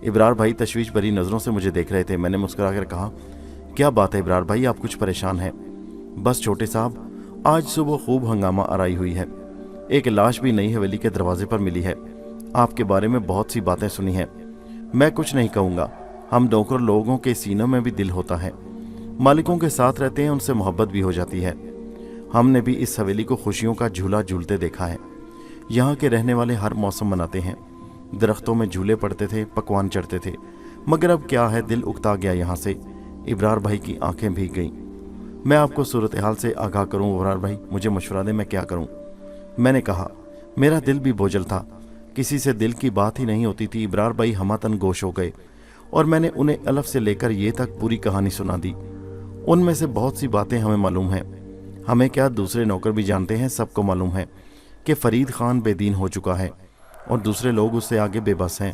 इब्रार भाई तशवीश भरी नज़रों से मुझे देख रहे थे। मैंने मुस्कुराकर कहा, क्या बात है इब्रार भाई, आप कुछ परेशान हैं? बस छोटे साहब, आज सुबह खूब हंगामा आराई हुई है। एक लाश भी नई हवेली के दरवाजे पर मिली है। आपके बारे में बहुत सी बातें सुनी हैं। मैं कुछ नहीं कहूँगा। हम नौकर लोगों के सीनों में भी दिल होता है। मालिकों के साथ रहते हैं, उनसे मोहब्बत भी हो जाती है। हमने भी इस हवेली को खुशियों का झूला झूलते देखा है। यहाँ के रहने वाले हर मौसम मनाते हैं। दरख्तों में झूले पड़ते थे, पकवान चढ़ते थे, मगर अब क्या है, दिल उकता गया यहाँ से। इब्रार भाई की आंखें भीग गईं। मैं आपको सूरत हाल से आगाह करूँ इब्रार भाई, मुझे मशवरा दें मैं क्या करूँ? मैंने कहा। मेरा दिल भी बोझल था, किसी से दिल की बात ही नहीं होती थी। इब्रार भाई हमातन गोश हो गए। और मैंने उन्हें अलफ से लेकर ये तक पूरी कहानी सुना दी। उनमें से बहुत सी बातें हमें मालूम हैं, हमें क्या दूसरे नौकर भी जानते हैं, सबको मालूम है कि फरीद खान बेदीन हो चुका है और दूसरे लोग उससे आगे बेबस हैं।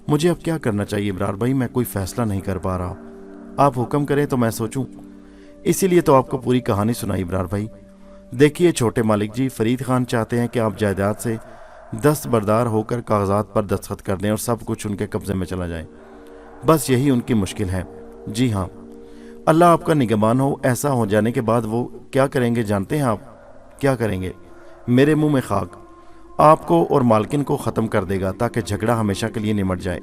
मुझे अब क्या करना चाहिए इब्रार भाई, मैं कोई फैसला नहीं कर पा रहा। आप हुक्म करें तो मैं सोचूं। इसीलिए तो आपको पूरी कहानी सुनाई इब्रार भाई। देखिए छोटे मालिक जी, फरीद खान चाहते हैं कि आप जायदाद से दस्तबरदार होकर कागजात पर दस्तखत कर दें और सब कुछ उनके कब्जे में चला जाए। बस यही उनकी मुश्किल है। जी हाँ, अल्लाह आपका निगहबान हो। ऐसा हो जाने के बाद वो क्या करेंगे जानते हैं आप? क्या करेंगे? मेरे मुंह में खाक, आपको और मालकिन को ख़त्म कर देगा ताकि झगड़ा हमेशा के लिए निमट जाए।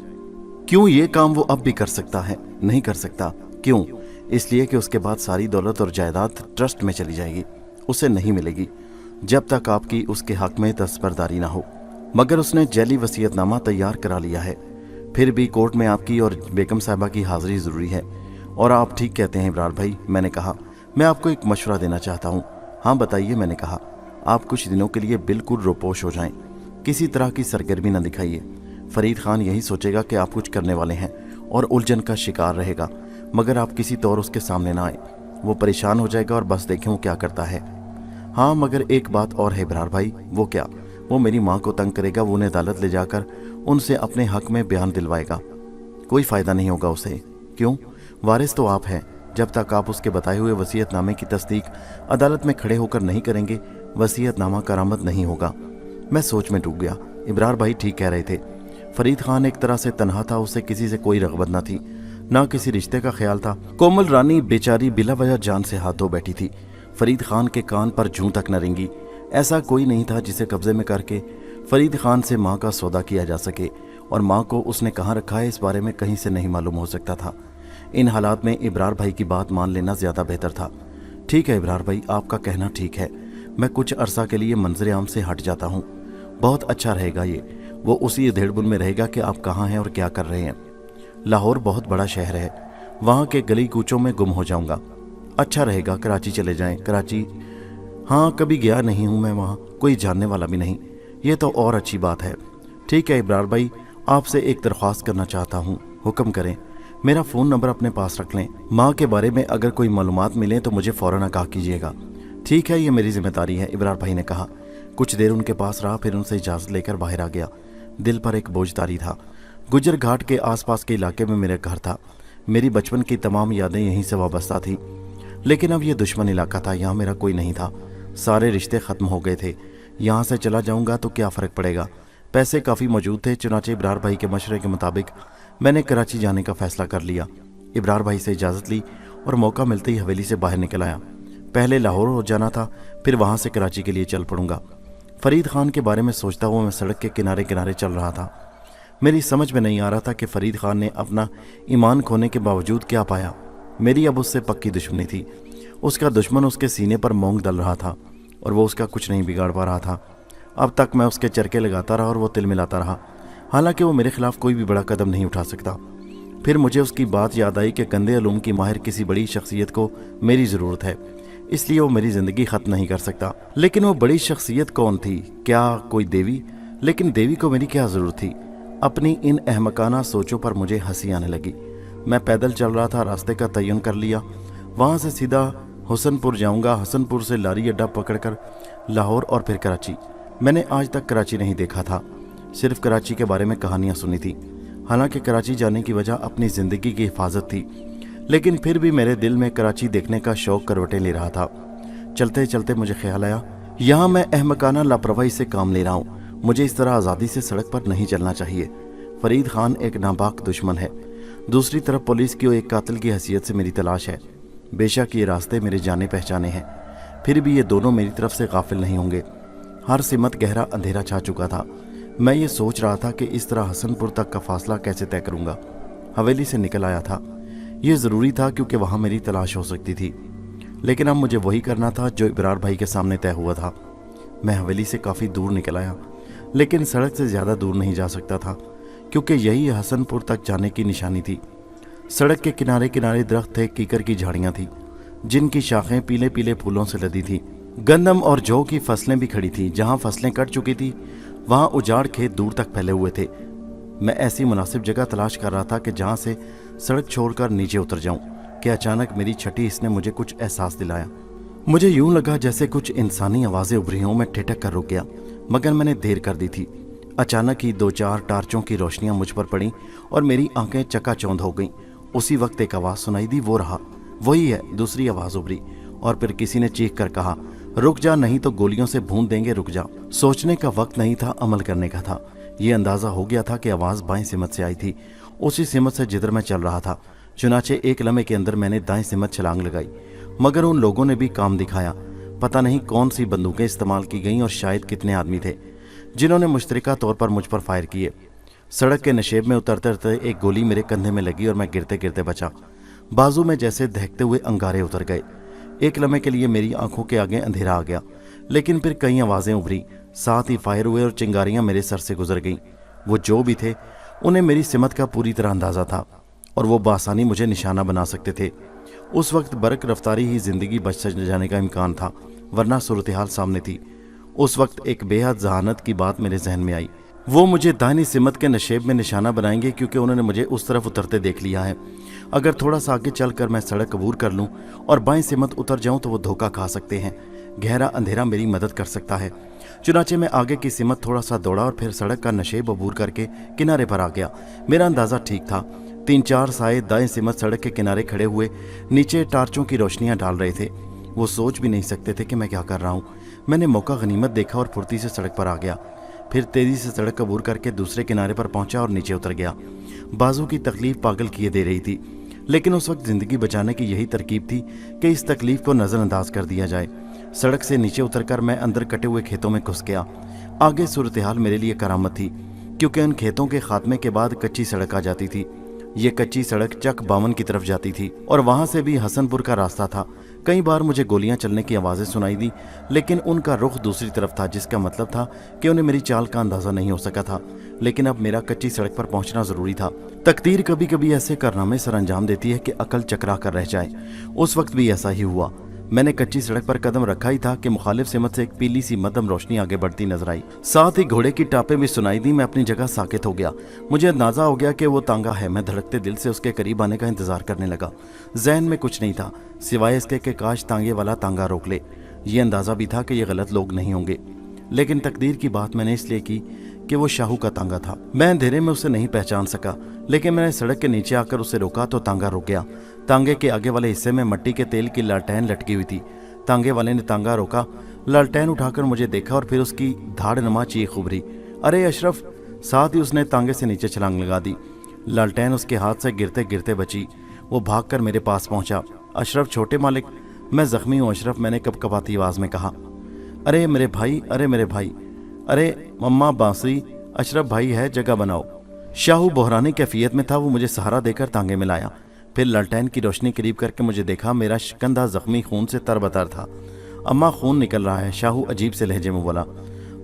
क्यों? ये काम वो अब भी कर सकता है? नहीं कर सकता। क्यों? इसलिए कि उसके बाद सारी दौलत और जायदाद ट्रस्ट में चली जाएगी, उसे नहीं मिलेगी जब तक आपकी उसके हक में दस्तबरदारी ना हो। मगर उसने जैली वसीयतनामा तैयार करा लिया है। फिर भी कोर्ट में आपकी और बेगम साहिबा की हाजिरी ज़रूरी है। और आप ठीक कहते हैं इब्रार भाई, मैंने कहा। मैं आपको एक मशवरा देना चाहता हूँ। हाँ बताइए, मैंने कहा। आप कुछ दिनों के लिए बिल्कुल रोपोश हो जाएं, किसी तरह की सरगर्मी न दिखाइए। फरीद खान यही सोचेगा कि आप कुछ करने वाले हैं और उलझन का शिकार रहेगा, मगर आप किसी तौर उसके सामने ना आए। वो परेशान हो जाएगा और बस देखें वो क्या करता है। हाँ मगर एक बात और है इब्रार भाई। वो क्या? वो मेरी माँ को तंग करेगा, वो उन्हें अदालत ले जाकर उनसे अपने हक में बयान दिलवाएगा। कोई फ़ायदा नहीं होगा उसे। क्यों? वारिस तो आप हैं। जब तक आप उसके बताए हुए वसीयतनामे की तस्दीक अदालत में खड़े होकर नहीं करेंगे, वसीयतनामा करामत नहीं होगा। मैं सोच में डूब गया। इब्रार भाई ठीक कह रहे थे। फरीद खान एक तरह से तन्हा था, उसे किसी से कोई रग़बत न थी, ना किसी रिश्ते का ख्याल था। कोमल रानी बेचारी बिला वजह जान से हाथ धो बैठी थी। फरीद खान के कान पर जूं तक न रेंगी। ऐसा कोई नहीं था जिसे कब्जे में करके फरीद खान से माँ का सौदा किया जा सके, और माँ को उसने कहाँ रखा है इस बारे में कहीं से नहीं मालूम हो सकता था। इन हालात में इब्रार भाई की बात मान लेना ज़्यादा बेहतर था। ठीक है इब्रार भाई, आपका कहना ठीक है। मैं कुछ अरसा के लिए मंजर आम से हट जाता हूँ। बहुत अच्छा रहेगा ये। वो उसी अधेड़बुन में रहेगा कि आप कहाँ हैं और क्या कर रहे हैं। लाहौर बहुत बड़ा शहर है, वहाँ के गली कूचों में गुम हो जाऊँगा। अच्छा रहेगा कराची चले जाएं। कराची? हाँ, कभी गया नहीं हूँ मैं वहाँ, कोई जानने वाला भी नहीं। ये तो और अच्छी बात है। ठीक है इब्रार भाई, आपसे एक दरख्वास्त करना चाहता हूँ। हुक्म करें। मेरा फ़ोन नंबर अपने पास रख लें। माँ के बारे में अगर कोई मालूमात मिले तो मुझे फ़ौरन आगाह कीजिएगा। ठीक है, ये मेरी जिम्मेदारी है, इब्रार भाई ने कहा। कुछ देर उनके पास रहा, फिर उनसे इजाज़त लेकर बाहर आ गया। दिल पर एक बोझ तारी था। गुजर घाट के आसपास के इलाके में मेरा घर था। मेरी बचपन की तमाम यादें यहीं से वाबस्ता थी। लेकिन अब ये दुश्मन इलाका था, यहाँ मेरा कोई नहीं था। सारे रिश्ते ख़त्म हो गए थे। यहाँ से चला जाऊँगा तो क्या फ़र्क पड़ेगा। पैसे काफ़ी मौजूद थे, चुनाचे इब्रार भाई के मशवरे के मुताबिक मैंने कराची जाने का फ़ैसला कर लिया। इब्रार भाई से इजाज़त ली और मौका मिलते ही हवेली से बाहर निकल आया। पहले लाहौर हो जाना था, फिर वहाँ से कराची के लिए चल पड़ूंगा। फरीद खान के बारे में सोचता हुआ मैं सड़क के किनारे किनारे चल रहा था। मेरी समझ में नहीं आ रहा था कि फरीद खान ने अपना ईमान खोने के बावजूद क्या पाया। मेरी अब उससे पक्की दुश्मनी थी। उसका दुश्मन उसके सीने पर मोंग डल रहा था और वो उसका कुछ नहीं बिगाड़ पा रहा था। अब तक मैं उसके चरके लगाता रहा और वो तिल मिलाता रहा, हालांकि वो मेरे खिलाफ कोई भी बड़ा कदम नहीं उठा सकता। फिर मुझे उसकी बात याद आई कि गंदे उलूम की माहिर किसी बड़ी शख्सियत को मेरी ज़रूरत है, इसलिए वो मेरी ज़िंदगी ख़त्म नहीं कर सकता। लेकिन वो बड़ी शख्सियत कौन थी? क्या कोई देवी? लेकिन देवी को मेरी क्या ज़रूरत थी? अपनी इन अहमकाना सोचों पर मुझे हंसी आने लगी। मैं पैदल चल रहा था, रास्ते का तयन कर लिया। वहाँ से सीधा हसनपुर जाऊँगा, हसनपुर से लारी अड्डा पकड़कर लाहौर और फिर कराची। मैंने आज तक कराची नहीं देखा था, सिर्फ कराची के बारे में कहानियाँ सुनी थी। हालांकि कराची जाने की वजह अपनी ज़िंदगी की हिफाजत थी, लेकिन फिर भी मेरे दिल में कराची देखने का शौक़ करवटें ले रहा था। चलते चलते मुझे ख्याल आया, यहाँ मैं अहमकाना लापरवाही से काम ले रहा हूँ। मुझे इस तरह आज़ादी से सड़क पर नहीं चलना चाहिए। फरीद खान एक नापाक दुश्मन है, दूसरी तरफ पुलिस की एक कातिल की हैसियत से मेरी तलाश है। बेशक ये रास्ते मेरे जाने पहचाने हैं, फिर भी ये दोनों मेरी तरफ से गाफिल नहीं होंगे। हर सिमत गहरा अंधेरा छा चुका था। मैं ये सोच रहा था कि इस तरह हसनपुर तक का फासला कैसे तय करूँगा। हवेली से निकल आया था, ये ज़रूरी था क्योंकि वहाँ मेरी तलाश हो सकती थी। लेकिन अब मुझे वही करना था जो इब्रार भाई के सामने तय हुआ था। मैं हवेली से काफ़ी दूर निकल आया, लेकिन सड़क से ज़्यादा दूर नहीं जा सकता था क्योंकि यही हसनपुर तक जाने की निशानी थी। सड़क के किनारे किनारे दरख्त थे, कीकर की झाड़ियाँ थीं जिनकी शाखें पीले पीले फूलों से लदी थी। गंदम और जौ की फसलें भी खड़ी थीं। जहाँ फसलें कट चुकी थी वहाँ उजाड़ खेत दूर तक फैले हुए थे। मैं ऐसी मुनासिब जगह तलाश कर रहा था कि जहाँ से सड़क छोड़कर नीचे उतर जाऊं कि अचानक मेरी छठी हिस्स ने मुझे कुछ एहसास दिलाया। मुझे यूं लगा जैसे कुछ इंसानी आवाज़ें उभरी हों। मैं ठिठक कर रुक गया, मगर मैंने देर कर दी थी। अचानक ही 2-4 टार्चों की रोशनियां मुझ पर पड़ीं और मेरी आंखें चकाचौंध हो गईं। उसी वक्त एक आवाज़ सुनाई दी, वो रहा, वही है। दूसरी आवाज़ उभरी और फिर किसी ने चीख कर कहा, रुक जा, नहीं तो गोलियों से भून देंगे, रुक जा। सोचने का वक्त नहीं था, अमल करने का था। ये अंदाज़ा हो गया था कि आवाज़ बाएं सिमत से आई थी, उसी सिमत से जिधर मैं चल रहा था। चुनाचे एक लम्हे के अंदर मैंने दाएं सिमत छलांग लगाई, मगर उन लोगों ने भी काम दिखाया। पता नहीं कौन सी बंदूकें इस्तेमाल की गईं और शायद कितने आदमी थे जिन्होंने मुश्तरका तौर पर मुझ पर फायर किए। सड़क के नशेब में उतरते उतरते एक गोली मेरे कंधे में लगी और मैं गिरते गिरते बचा। बाजू में जैसे दहकते हुए अंगारे उतर गए। एक लम्हे के लिए मेरी आंखों के आगे अंधेरा आ गया, लेकिन फिर कई आवाज़ें उभरी, साथ ही फायर हुए और चिंगारियां मेरे सर से गुजर गईं। वो जो भी थे, उन्हें मेरी सिमत का पूरी तरह अंदाज़ा था और वो बासानी मुझे निशाना बना सकते थे। उस वक्त बरक रफ्तारी ही ज़िंदगी बच जाने का इम्कान था, वरना सूरत हाल सामने थी। उस वक्त एक बेहद जहानत की बात मेरे जहन में आई। वो मुझे दाहिनी सिमत के नशेब में निशाना बनाएंगे क्योंकि उन्होंने मुझे उस तरफ उतरते देख लिया है। अगर थोड़ा सा आगे चलकर मैं सड़क अबूर कर लूं और बाएं सिमत उतर जाऊं तो वो धोखा खा सकते हैं। गहरा अंधेरा मेरी मदद कर सकता है। चुनाचे मैं आगे की सिमत थोड़ा सा दौड़ा और फिर सड़क का नशेब अबूर करके किनारे पर आ गया। मेरा अंदाज़ा ठीक था। 3-4 साए दाएं सिमत सड़क के किनारे खड़े हुए नीचे टार्चों की रोशनियां डाल रहे थे। वो सोच भी नहीं सकते थे कि मैं क्या कर रहा हूँ। मैंने मौका गनीमत देखा और फुर्ती से सड़क पर आ गया। फिर तेज़ी से सड़क अबूर करके दूसरे किनारे पर पहुंचा और नीचे उतर गया। बाजू की तकलीफ पागल किए दे रही थी, लेकिन उस वक्त ज़िंदगी बचाने की यही तरकीब थी कि इस तकलीफ को नज़रअंदाज कर दिया जाए। सड़क से नीचे उतरकर मैं अंदर कटे हुए खेतों में घुस गया। आगे सूरत हाल मेरे लिए करामत थी, क्योंकि उन खेतों के खात्मे के बाद कच्ची सड़क आ जाती थी। ये कच्ची सड़क चक बावन की तरफ जाती थी और वहाँ से भी हसनपुर का रास्ता था। कई बार मुझे गोलियां चलने की आवाज़ें सुनाई दी, लेकिन उनका रुख दूसरी तरफ था, जिसका मतलब था कि उन्हें मेरी चाल का अंदाज़ा नहीं हो सका था। लेकिन अब मेरा कच्ची सड़क पर पहुंचना ज़रूरी था। तकदीर कभी कभी ऐसे कारनामे सर अंजाम देती है कि अकल चकरा कर रह जाए। उस वक्त भी ऐसा ही हुआ। मैंने कच्ची सड़क पर कदम रखा ही था कि मुखालिफ सिमत से एक पीली सी मध्यम रोशनी आगे बढ़ती नजर आई। साथ ही घोड़े की टापें भी सुनाई दी। मैं अपनी जगह साकित हो गया। मुझे अंदाजा हो गया कि वो तांगा है। मैं धड़कते दिल से उसके करीब आने का इंतजार करने लगा। जहन में कुछ नहीं था सिवाय इसके कि काश तांगे वाला तांगा रोक ले। ये अंदाजा भी था कि ये गलत लोग नहीं होंगे, लेकिन तकदीर की बात मैंने इसलिए की कि वो शाहू का तांगा था। मैं अंधेरे में उसे नहीं पहचान सका, लेकिन मैंने सड़क के नीचे आकर उसे रोका तो तांगा रुक गया। तांगे के आगे वाले हिस्से में मिट्टी के तेल की लालटेन लटकी हुई थी। तांगे वाले ने तांगा रोका, लालटेन उठाकर मुझे देखा और फिर उसकी धाड़ नमा चीख उभरी, अरे अशरफ! साथ ही उसने तांगे से नीचे छलांग लगा दी। लालटेन उसके हाथ से गिरते गिरते बची। वो भागकर मेरे पास पहुंचा। अशरफ छोटे मालिक, मैं जख्मी हूँ अशरफ, मैंने कपकपाती आवाज़ में कहा। अरे मेरे भाई, अरे मेरे भाई, अरे मम्मा बांसुरी, अशरफ भाई है, जगह बनाओ। शाहू बहरानी कैफियत में था। वो मुझे सहारा देकर तांगे में लाया। फिर लालटेन की रोशनी करीब करके मुझे देखा। मेरा शिकंधा जख्मी खून से तरबतर था। अम्मा, खून निकल रहा है, शाहू अजीब से लहजे में बोला।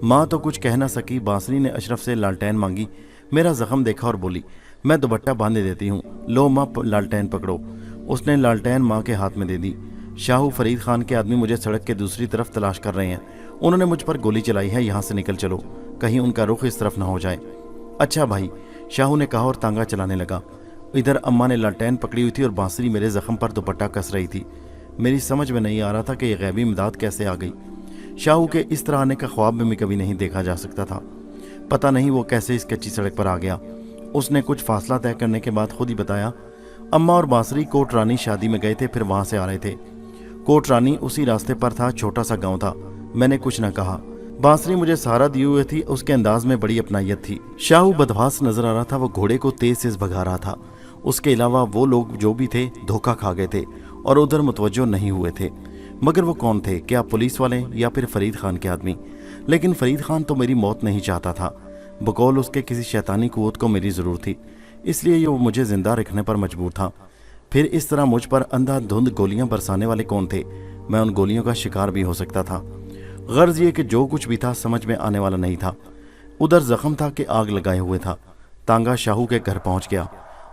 माँ तो कुछ कह ना सकी। बांसुरी ने अशरफ से लालटेन मांगी, मेरा जख्म देखा और बोली, मैं दुपट्टा बांधे देती हूँ, लो माँ लालटेन पकड़ो। उसने लालटेन माँ के हाथ में दे दी। शाहू फरीद खान के आदमी मुझे सड़क के दूसरी तरफ तलाश कर रहे हैं। उन्होंने मुझ पर गोली चलाई है, यहाँ से निकल चलो, कहीं उनका रुख इस तरफ ना हो जाए। अच्छा भाई, शाहू ने कहा और तांगा चलाने लगा। इधर अम्मा ने लालटेन पकड़ी हुई थी और बांसुरी मेरे जख्म पर दुपट्टा कस रही थी। मेरी समझ में नहीं आ रहा था कि यह गैबी इमदाद कैसे आ गई। शाहू के इस तरह आने का ख्वाब में भी कभी नहीं देखा जा सकता था। पता नहीं वो कैसे इस कच्ची सड़क पर आ गया। उसने कुछ फासला तय करने के बाद खुद ही बताया, अम्मा और बांसुरी कोट रानी शादी में गए थे, फिर वहाँ से आ रहे थे। कोट रानी उसी रास्ते पर था, छोटा सा गाँव था। मैंने कुछ न कहा। बांसुरी मुझे सहारा दिए हुए थी, उसके अंदाज में बड़ी अपनायत थी। शाहू बदमाश नजर आ रहा था। वो घोड़े को तेज तेज भगा रहा था। उसके अलावा वो लोग जो भी थे धोखा खा गए थे और उधर मुतवज्जो नहीं हुए थे। मगर वो कौन थे? क्या पुलिस वाले या फिर फरीद खान के आदमी? लेकिन फरीद खान तो मेरी मौत नहीं चाहता था। बकौल उसके किसी शैतानी कुव्वत को मेरी ज़रूरत थी, इसलिए वो मुझे ज़िंदा रखने पर मजबूर था। फिर इस तरह मुझ पर अंधाधुंध गोलियां बरसाने वाले कौन थे? मैं उन गोलियों का शिकार भी हो सकता था। गर्ज ये कि जो कुछ भी था समझ में आने वाला नहीं था। उधर जख्म था कि आग लगाए हुए था। तांगा शाहू के घर पहुंच गया।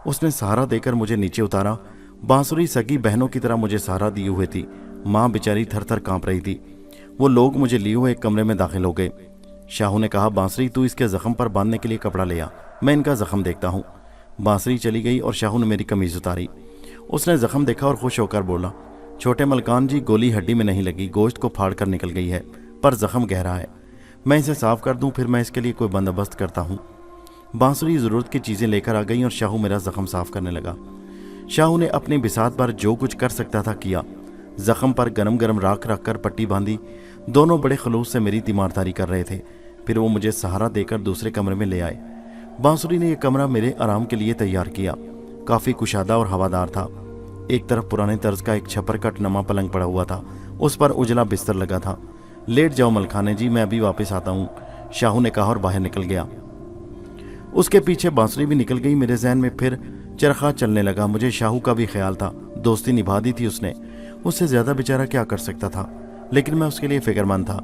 उसने सहारा देकर मुझे नीचे उतारा। बांसुरी सगी बहनों की तरह मुझे सहारा दिए हुए थी। माँ बेचारी थर थर काँप रही थी। वो लोग मुझे लिए हुए एक कमरे में दाखिल हो गए। शाहू ने कहा, बांसुरी तू इसके जख्म पर बांधने के लिए कपड़ा ले आ। मैं इनका जख्म देखता हूँ। बांसुरी चली गई और शाहू ने मेरी कमीज उतारी। उसने जख्म देखा और खुश होकर बोला, छोटे मलकान जी, गोली हड्डी में नहीं लगी, गोश्त को फाड़ कर निकल गई है, पर जख्म गहरा है। मैं इसे साफ कर दूं, फिर मैं इसके लिए कोई बंदोबस्त करता हूँ। बांसुरी ज़रूरत की चीज़ें लेकर आ गई और शाहू मेरा जख्म साफ करने लगा। शाहू ने अपनी बिसात पर जो कुछ कर सकता था किया। जख्म पर गरम गरम राख रख कर पट्टी बांधी। दोनों बड़े खलूस से मेरी तीमारदारी कर रहे थे। फिर वो मुझे सहारा देकर दूसरे कमरे में ले आए। बांसुरी ने यह कमरा मेरे आराम के लिए तैयार किया। काफ़ी कुशादा और हवादार था। एक तरफ पुराने तर्ज का एक छप्पर कट नमा पलंग पड़ा हुआ था, उस पर उजला बिस्तर लगा था। लेट जाओ मलखाने जी, मैं अभी वापस आता हूँ, शाहू ने कहा और बाहर निकल गया। उसके पीछे बांसुरी भी निकल गई। मेरे जहन में फिर चरखा चलने लगा। मुझे शाहू का भी ख्याल था। दोस्ती निभा दी थी उसने, उससे ज़्यादा बेचारा क्या कर सकता था। लेकिन मैं उसके लिए फिक्रमंद था।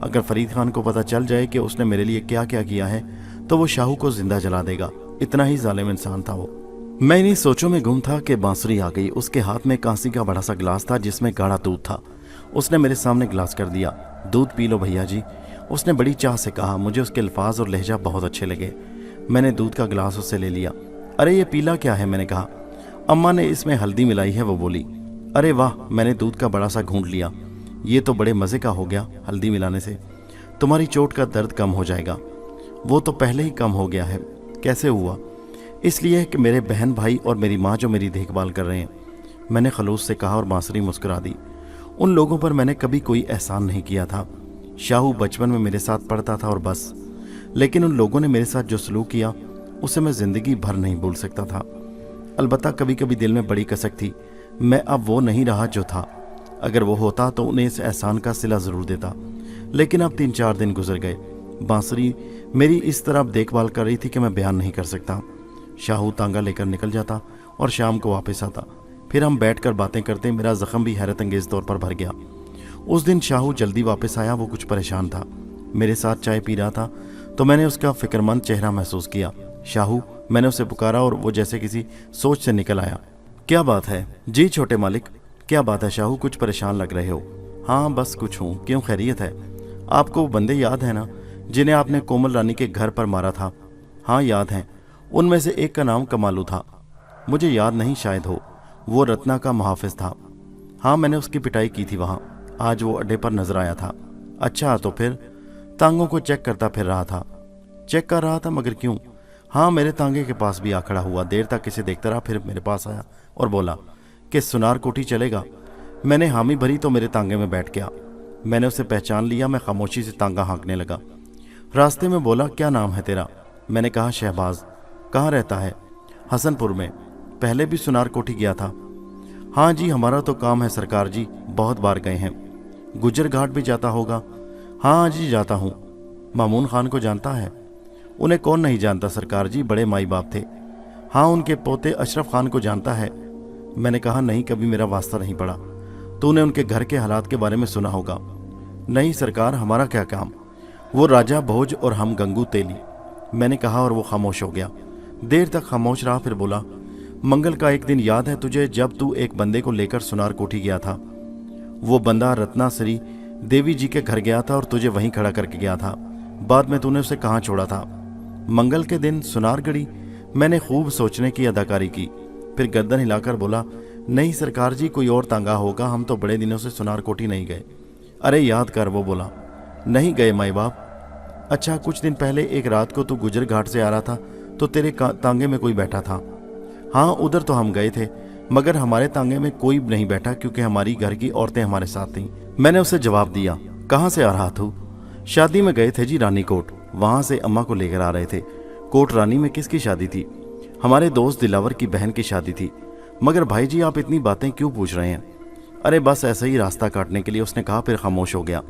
अगर फरीद खान को पता चल जाए कि उसने मेरे लिए क्या क्या किया है तो वो शाहू को जिंदा जला देगा। इतना ही जालिम इंसान था वो। मैं इन्हीं सोचों में गुम था कि बांसुरी आ गई। उसके हाथ में कांसी का बड़ा सा गिलास था जिसमें गाढ़ा दूध था। उसने मेरे सामने गिलास कर दिया। दूध पी लो भैया जी, उसने बड़ी चाह से कहा। मुझे उसके अल्फाज और लहजा बहुत अच्छे लगे। मैंने दूध का गिलास उससे ले लिया। अरे ये पीला क्या है, मैंने कहा। अम्मा ने इसमें हल्दी मिलाई है, वो बोली। अरे वाह, मैंने दूध का बड़ा सा घूंट लिया। ये तो बड़े मज़े का हो गया, हल्दी मिलाने से तुम्हारी चोट का दर्द कम हो जाएगा। वो तो पहले ही कम हो गया है। कैसे हुआ? इसलिए कि मेरे बहन भाई और मेरी माँ जो मेरी देखभाल कर रहे हैं, मैंने खलूस से कहा और बांसुरी मुस्कुरा दी। उन लोगों पर मैंने कभी कोई एहसान नहीं किया था। शाहू बचपन में मेरे साथ पढ़ता था और बस। लेकिन उन लोगों ने मेरे साथ जो सलूक किया उसे मैं ज़िंदगी भर नहीं भूल सकता था। अलबत्ता कभी कभी दिल में बड़ी कसक थी। मैं अब वो नहीं रहा जो था। अगर वो होता तो उन्हें इस एहसान का सिला ज़रूर देता। लेकिन अब 3-4 दिन गुजर गए। बांसुरी मेरी इस तरह देखभाल कर रही थी कि मैं बयान नहीं कर सकता। शाहू तांगा लेकर निकल जाता और शाम को वापस आता। फिर हम बैठकर बातें करते। मेरा जख्म भी हैरत अंगेज़ तौर पर भर गया। उस दिन शाहू जल्दी वापस आया। वो कुछ परेशान था। मेरे साथ चाय पी रहा था तो मैंने उसका फिक्रमंद चेहरा महसूस किया। शाहू, मैंने उसे पुकारा और वो जैसे किसी सोच से निकल आया। क्या बात है? जी छोटे मालिक। क्या बात है शाहू, कुछ परेशान लग रहे हो? हाँ बस कुछ हूँ। क्यों, खैरियत है? आपको वो बंदे याद है ना जिन्हें आपने कोमल रानी के घर पर मारा था? हाँ याद हैं। उनमें से एक का नाम कमालू था। मुझे याद नहीं, शायद हो। वो रत्ना का मुहाफिज था। हाँ मैंने उसकी पिटाई की थी वहाँ। आज वो अड्डे पर नजर आया था। अच्छा, तो फिर? तांगों को चेक करता फिर रहा था। चेक कर रहा था? मगर क्यों? हाँ मेरे तांगे के पास भी आ खड़ा हुआ। देर तक इसे देखता रहा, फिर मेरे पास आया और बोला कि सुनार कोठी चलेगा। मैंने हामी भरी तो मेरे तांगे में बैठ गया। मैंने उसे पहचान लिया। मैं खामोशी से तांगा हाँकने लगा। रास्ते में बोला, क्या नाम है तेरा? मैंने कहा शहबाज। कहाँ रहता है? हसनपुर में। पहले भी सुनार कोठी गया था? हाँ जी, हमारा तो काम है सरकार जी, बहुत बार गए हैं। गुजर घाट भी जाता होगा? हाँ जी जाता हूँ। मामून खान को जानता है? उन्हें कौन नहीं जानता सरकार जी, बड़े माई बाप थे। हाँ उनके पोते अशरफ खान को जानता है? मैंने कहा नहीं, कभी मेरा वास्ता नहीं पड़ा। तूने उनके घर के हालात के बारे में सुना होगा? नहीं सरकार, हमारा क्या काम। वो राजा भोज और हम गंगू तेली। मैंने कहा और वो खामोश हो गया। देर तक खामोश रहा, फिर बोला, मंगल का एक दिन याद है तुझे जब तू एक बंदे को लेकर सुनार कोठी गया था? वो बंदा रत्नासरी देवी जी के घर गया था और तुझे वहीं खड़ा करके गया था। बाद में तूने उसे कहाँ छोड़ा था? मंगल के दिन सुनारगढ़ी। मैंने खूब सोचने की अदाकारी की, फिर गर्दन हिलाकर बोला, नहीं सरकार जी, कोई और तांगा होगा, हम तो बड़े दिनों से सुनार कोठी नहीं गए। अरे याद कर। वो बोला, नहीं गए माई बाप। अच्छा, कुछ दिन पहले एक रात को तू गुजर घाट से आ रहा था तो तेरे तांगे में कोई बैठा था? हाँ उधर तो हम गए थे, मगर हमारे तांगे में कोई नहीं बैठा क्योंकि हमारी घर की औरतें हमारे साथ थीं। मैंने उसे जवाब दिया, कहाँ से आ रहा तू? शादी में गए थे जी, रानी कोट। वहाँ से अम्मा को लेकर आ रहे थे। कोट रानी में किसकी शादी थी? हमारे दोस्त दिलावर की बहन की शादी थी। मगर भाई जी आप इतनी बातें क्यों पूछ रहे हैं? अरे बस ऐसे ही रास्ता काटने के लिए, उसने कहा, फिर खामोश हो गया।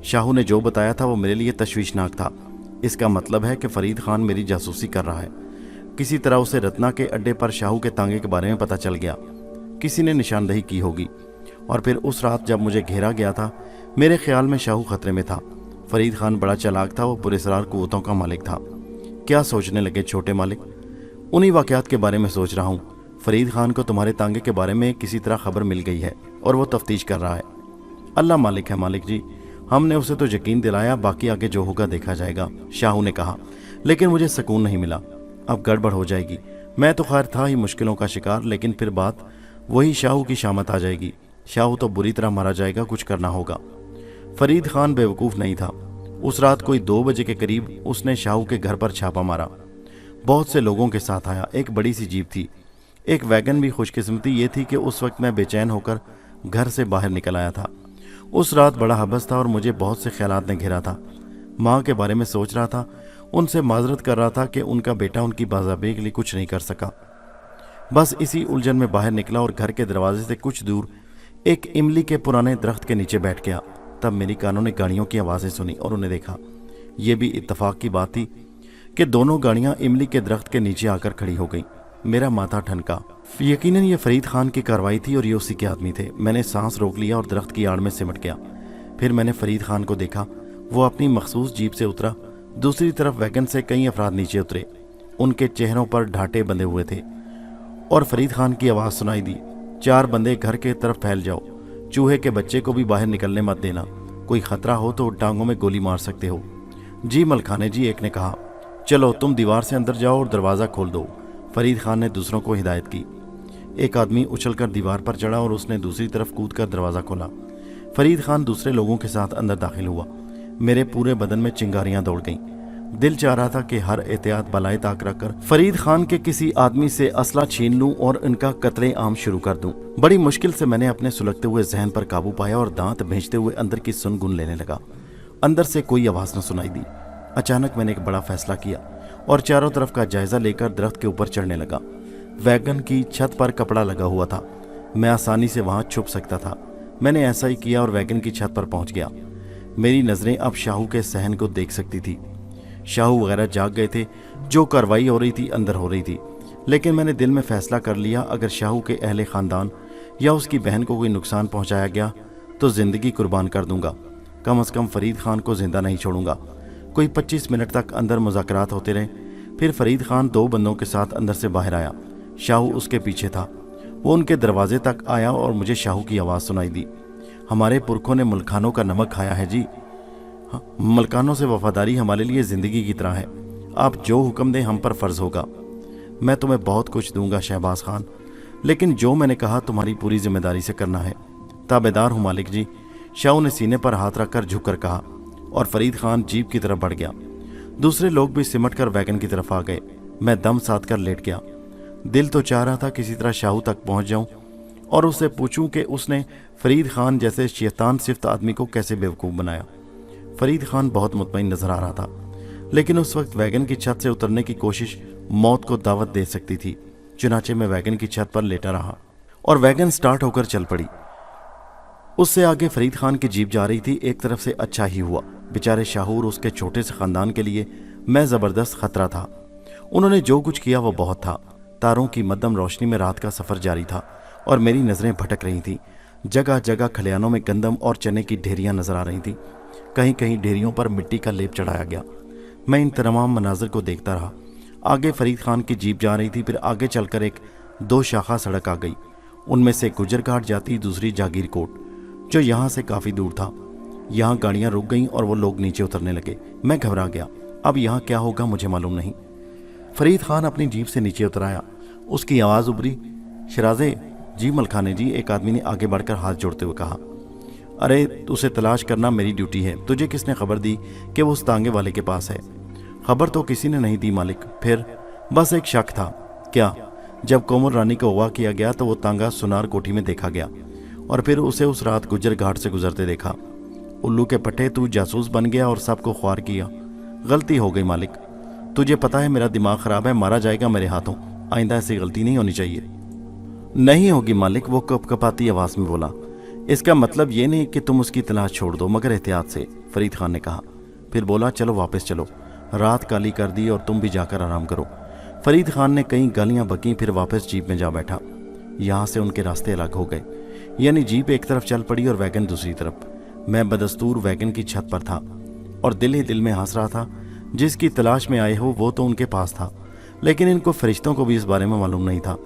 शाहू ने जो बताया था वो मेरे लिए तशवीशनाक था। इसका मतलब है कि फरीद खान मेरी जासूसी कर रहा है। किसी तरह उसे रत्ना के अड्डे पर शाहू के तांगे के बारे में पता चल गया। किसी ने निशानदेही की होगी। और फिर उस रात जब मुझे घेरा गया था, मेरे ख्याल में शाहू खतरे में था। फरीद खान बड़ा चालाक था, वो पुरस्रार कुव्वतों का मालिक था। क्या सोचने लगे छोटे मालिक? उन्हीं वाक़यात के बारे में सोच रहा हूँ। फरीद खान को तुम्हारे तांगे के बारे में किसी तरह खबर मिल गई है और वो तफ्तीश कर रहा है। अल्लाह मालिक है मालिक जी, हमने उसे तो यकीन दिलाया, बाकी आगे जो होगा देखा जाएगा, शाहू ने कहा। लेकिन मुझे सुकून नहीं मिला। अब गड़बड़ हो जाएगी। मैं तो खैर था ही मुश्किलों का शिकार, लेकिन फिर बात वही शाहू की शामत आ जाएगी। शाहू तो बुरी तरह मारा जाएगा, कुछ करना होगा। फरीद खान बेवकूफ़ नहीं था। उस रात कोई 2 बजे के करीब उसने शाहू के घर पर छापा मारा। बहुत से लोगों के साथ आया। एक बड़ी सी जीप थी, एक वैगन भी। खुशकिस्मती ये थी कि उस वक्त मैं बेचैन होकर घर से बाहर निकल आया था। उस रात बड़ा हबस था और मुझे बहुत से ख्यालात ने घेरा था। माँ के बारे में सोच रहा था, उनसे माजरत कर रहा था कि उनका बेटा उनकी बाज़ाबी के लिए कुछ नहीं कर सका। बस इसी उलझन में बाहर निकला और घर के दरवाजे से कुछ दूर एक इमली के पुराने दरख्त के नीचे बैठ गया। तब मेरी कानों ने गाड़ियों की आवाज़ें सुनी और उन्हें देखा। यह भी इत्तफाक की बात थी कि दोनों गाड़ियां इमली के दरख्त के नीचे आकर खड़ी हो गईं। मेरा माथा ठनका। यकीनन ये फरीद खान की कार्रवाई थी और ये उसी के आदमी थे। मैंने सांस रोक लिया और दरख्त की आड़ में सिमट गया। फिर मैंने फरीद खान को देखा। वो अपनी मखसूस जीप से उतरा। दूसरी तरफ वैगन से कई अफराद नीचे उतरे। उनके चेहरों पर ढाटे बंधे हुए थे और फरीद खान की आवाज़ सुनाई दी, 4 बंदे घर के तरफ फैल जाओ। चूहे के बच्चे को भी बाहर निकलने मत देना। कोई खतरा हो तो टांगों में गोली मार सकते हो। जी मलखाने जी, एक ने कहा। चलो तुम दीवार से अंदर जाओ और दरवाज़ा खोल दो। फरीद खान ने दूसरों को हिदायत की। एक आदमी उछलकर दीवार पर चढ़ा और उसने दूसरी तरफ कूदकर दरवाज़ा खोला। फरीद खान दूसरे लोगों के साथ अंदर दाखिल हुआ। मेरे पूरे बदन में चिंगारियां दौड़ गईं। दिल चाह रहा था कि हर एहतियात बलाए ताक रखकर फरीद खान के किसी आदमी से असला छीन लूं और इनका कत्ले आम शुरू कर दूं। बड़ी मुश्किल से मैंने अपने सुलगते हुए जहन पर काबू पाया और दांत भेजते हुए अंदर की सुनगुन लेने लगा। अंदर से कोई आवाज़ न सुनाई दी। अचानक मैंने एक बड़ा फैसला किया और चारों तरफ का जायजा लेकर दरख्त के ऊपर चढ़ने लगा। वैगन की छत पर कपड़ा लगा हुआ था। मैं आसानी से वहां छुप सकता था। मैंने ऐसा ही किया और वैगन की छत पर पहुंच गया। मेरी नज़रें अब शाहू के सहन को देख सकती थी। शाहू वगैरह जाग गए थे। जो कार्रवाई हो रही थी अंदर हो रही थी, लेकिन मैंने दिल में फैसला कर लिया, अगर शाहू के अहले ख़ानदान या उसकी बहन को कोई नुकसान पहुंचाया गया तो ज़िंदगी कुर्बान कर दूंगा। कम अज़ कम फरीद खान को ज़िंदा नहीं छोड़ूंगा। कोई 25 मिनट तक अंदर मुज़ाकरात होते रहे। फिर फरीद खान 2 बंदों के साथ अंदर से बाहर आया। शाहू उसके पीछे था। वो उनके दरवाजे तक आया और मुझे शाहू की आवाज़ सुनाई दी। हमारे पुरखों ने मुल्खानों का नमक खाया है जी। हाँ, मलकानों से वफादारी हमारे लिए ज़िंदगी की तरह है। आप जो हुक्म दें हम पर फ़र्ज़ होगा। मैं तुम्हें बहुत कुछ दूंगा शहबाज खान, लेकिन जो मैंने कहा तुम्हारी पूरी जिम्मेदारी से करना है। ताबेदार हूँ मालिक जी, शाहू ने सीने पर हाथ रखकर झुककर कहा और फरीद खान जीप की तरफ बढ़ गया। दूसरे लोग भी सिमट कर वैगन की तरफ आ गए। मैं दम साध कर लेट गया। दिल तो चाह रहा था किसी तरह शाहू तक पहुँच जाऊँ और उससे पूछूं कि उसने फरीद खान जैसे शैतान सिफ्त आदमी को कैसे बेवकूफ़ बनाया। फरीद खान बहुत मुतमईन नजर आ रहा था, लेकिन उस वक्त वैगन की छत से उतरने की कोशिश मौत को दावत दे सकती थी। चुनाचे मैं वैगन की छत पर लेटा रहा और वैगन स्टार्ट होकर चल पड़ी। उससे आगे फरीद खान की जीप जा रही थी। एक तरफ से अच्छा ही हुआ, बेचारे शाहू और उसके छोटे से खानदान के लिए मैं ज़बरदस्त खतरा था। उन्होंने जो कुछ किया वो बहुत था। तारों की मध्यम रोशनी में रात का सफ़र जारी था और मेरी नज़रें भटक रही थीं। जगह जगह खलियानों में गंदम और चने की ढेरियां नजर आ रही थीं। कहीं कहीं ढेरियों पर मिट्टी का लेप चढ़ाया गया। मैं इन तमाम मनाजिर को देखता रहा। आगे फरीद खान की जीप जा रही थी। फिर आगे चलकर एक 2 शाखा सड़क आ गई। उनमें से गुजर घाट जाती, दूसरी जागीर कोट, जो यहाँ से काफ़ी दूर था। यहाँ गाड़ियाँ रुक गईं और वो लोग नीचे उतरने लगे। मैं घबरा गया। अब यहाँ क्या होगा मुझे मालूम नहीं। फरीद खान अपनी जीप से नीचे उतर आया। उसकी आवाज़ उभरी, शराजे जी मलखाने जी। एक आदमी ने आगे बढ़कर हाथ जोड़ते हुए कहा, अरे उसे तलाश करना मेरी ड्यूटी है। तुझे किसने खबर दी कि वो उस तांगे वाले के पास है? खबर तो किसी ने नहीं दी मालिक। फिर बस एक शक था। क्या? जब कोमल रानी को अगवा किया गया तो वो तांगा सुनार कोठी में देखा गया और फिर उसे उस रात गुजर घाट से गुजरते देखा। उल्लू के पट्टे तू जासूस बन गया और सबको ख्वार किया। गलती हो गई मालिक। तुझे पता है मेरा दिमाग ख़राब है, मारा जाएगा मेरे हाथों। आइंदा ऐसी गलती नहीं होनी चाहिए। नहीं होगी मालिक, वो कपकपाती आवाज़ में बोला। इसका मतलब ये नहीं कि तुम उसकी तलाश छोड़ दो, मगर एहतियात से, फरीद खान ने कहा। फिर बोला, चलो वापस चलो। रात काली कर दी और तुम भी जाकर आराम करो। फरीद खान ने कई गालियां बकीं, फिर वापस जीप में जा बैठा। यहाँ से उनके रास्ते अलग हो गए, यानी जीप एक तरफ चल पड़ी और वैगन दूसरी तरफ। मैं बदस्तूर वैगन की छत पर था और दिल ही दिल में हंस रहा था। जिसकी तलाश में आए हो वो तो उनके पास था, लेकिन इनको फरिश्तों को भी इस बारे में मालूम नहीं था।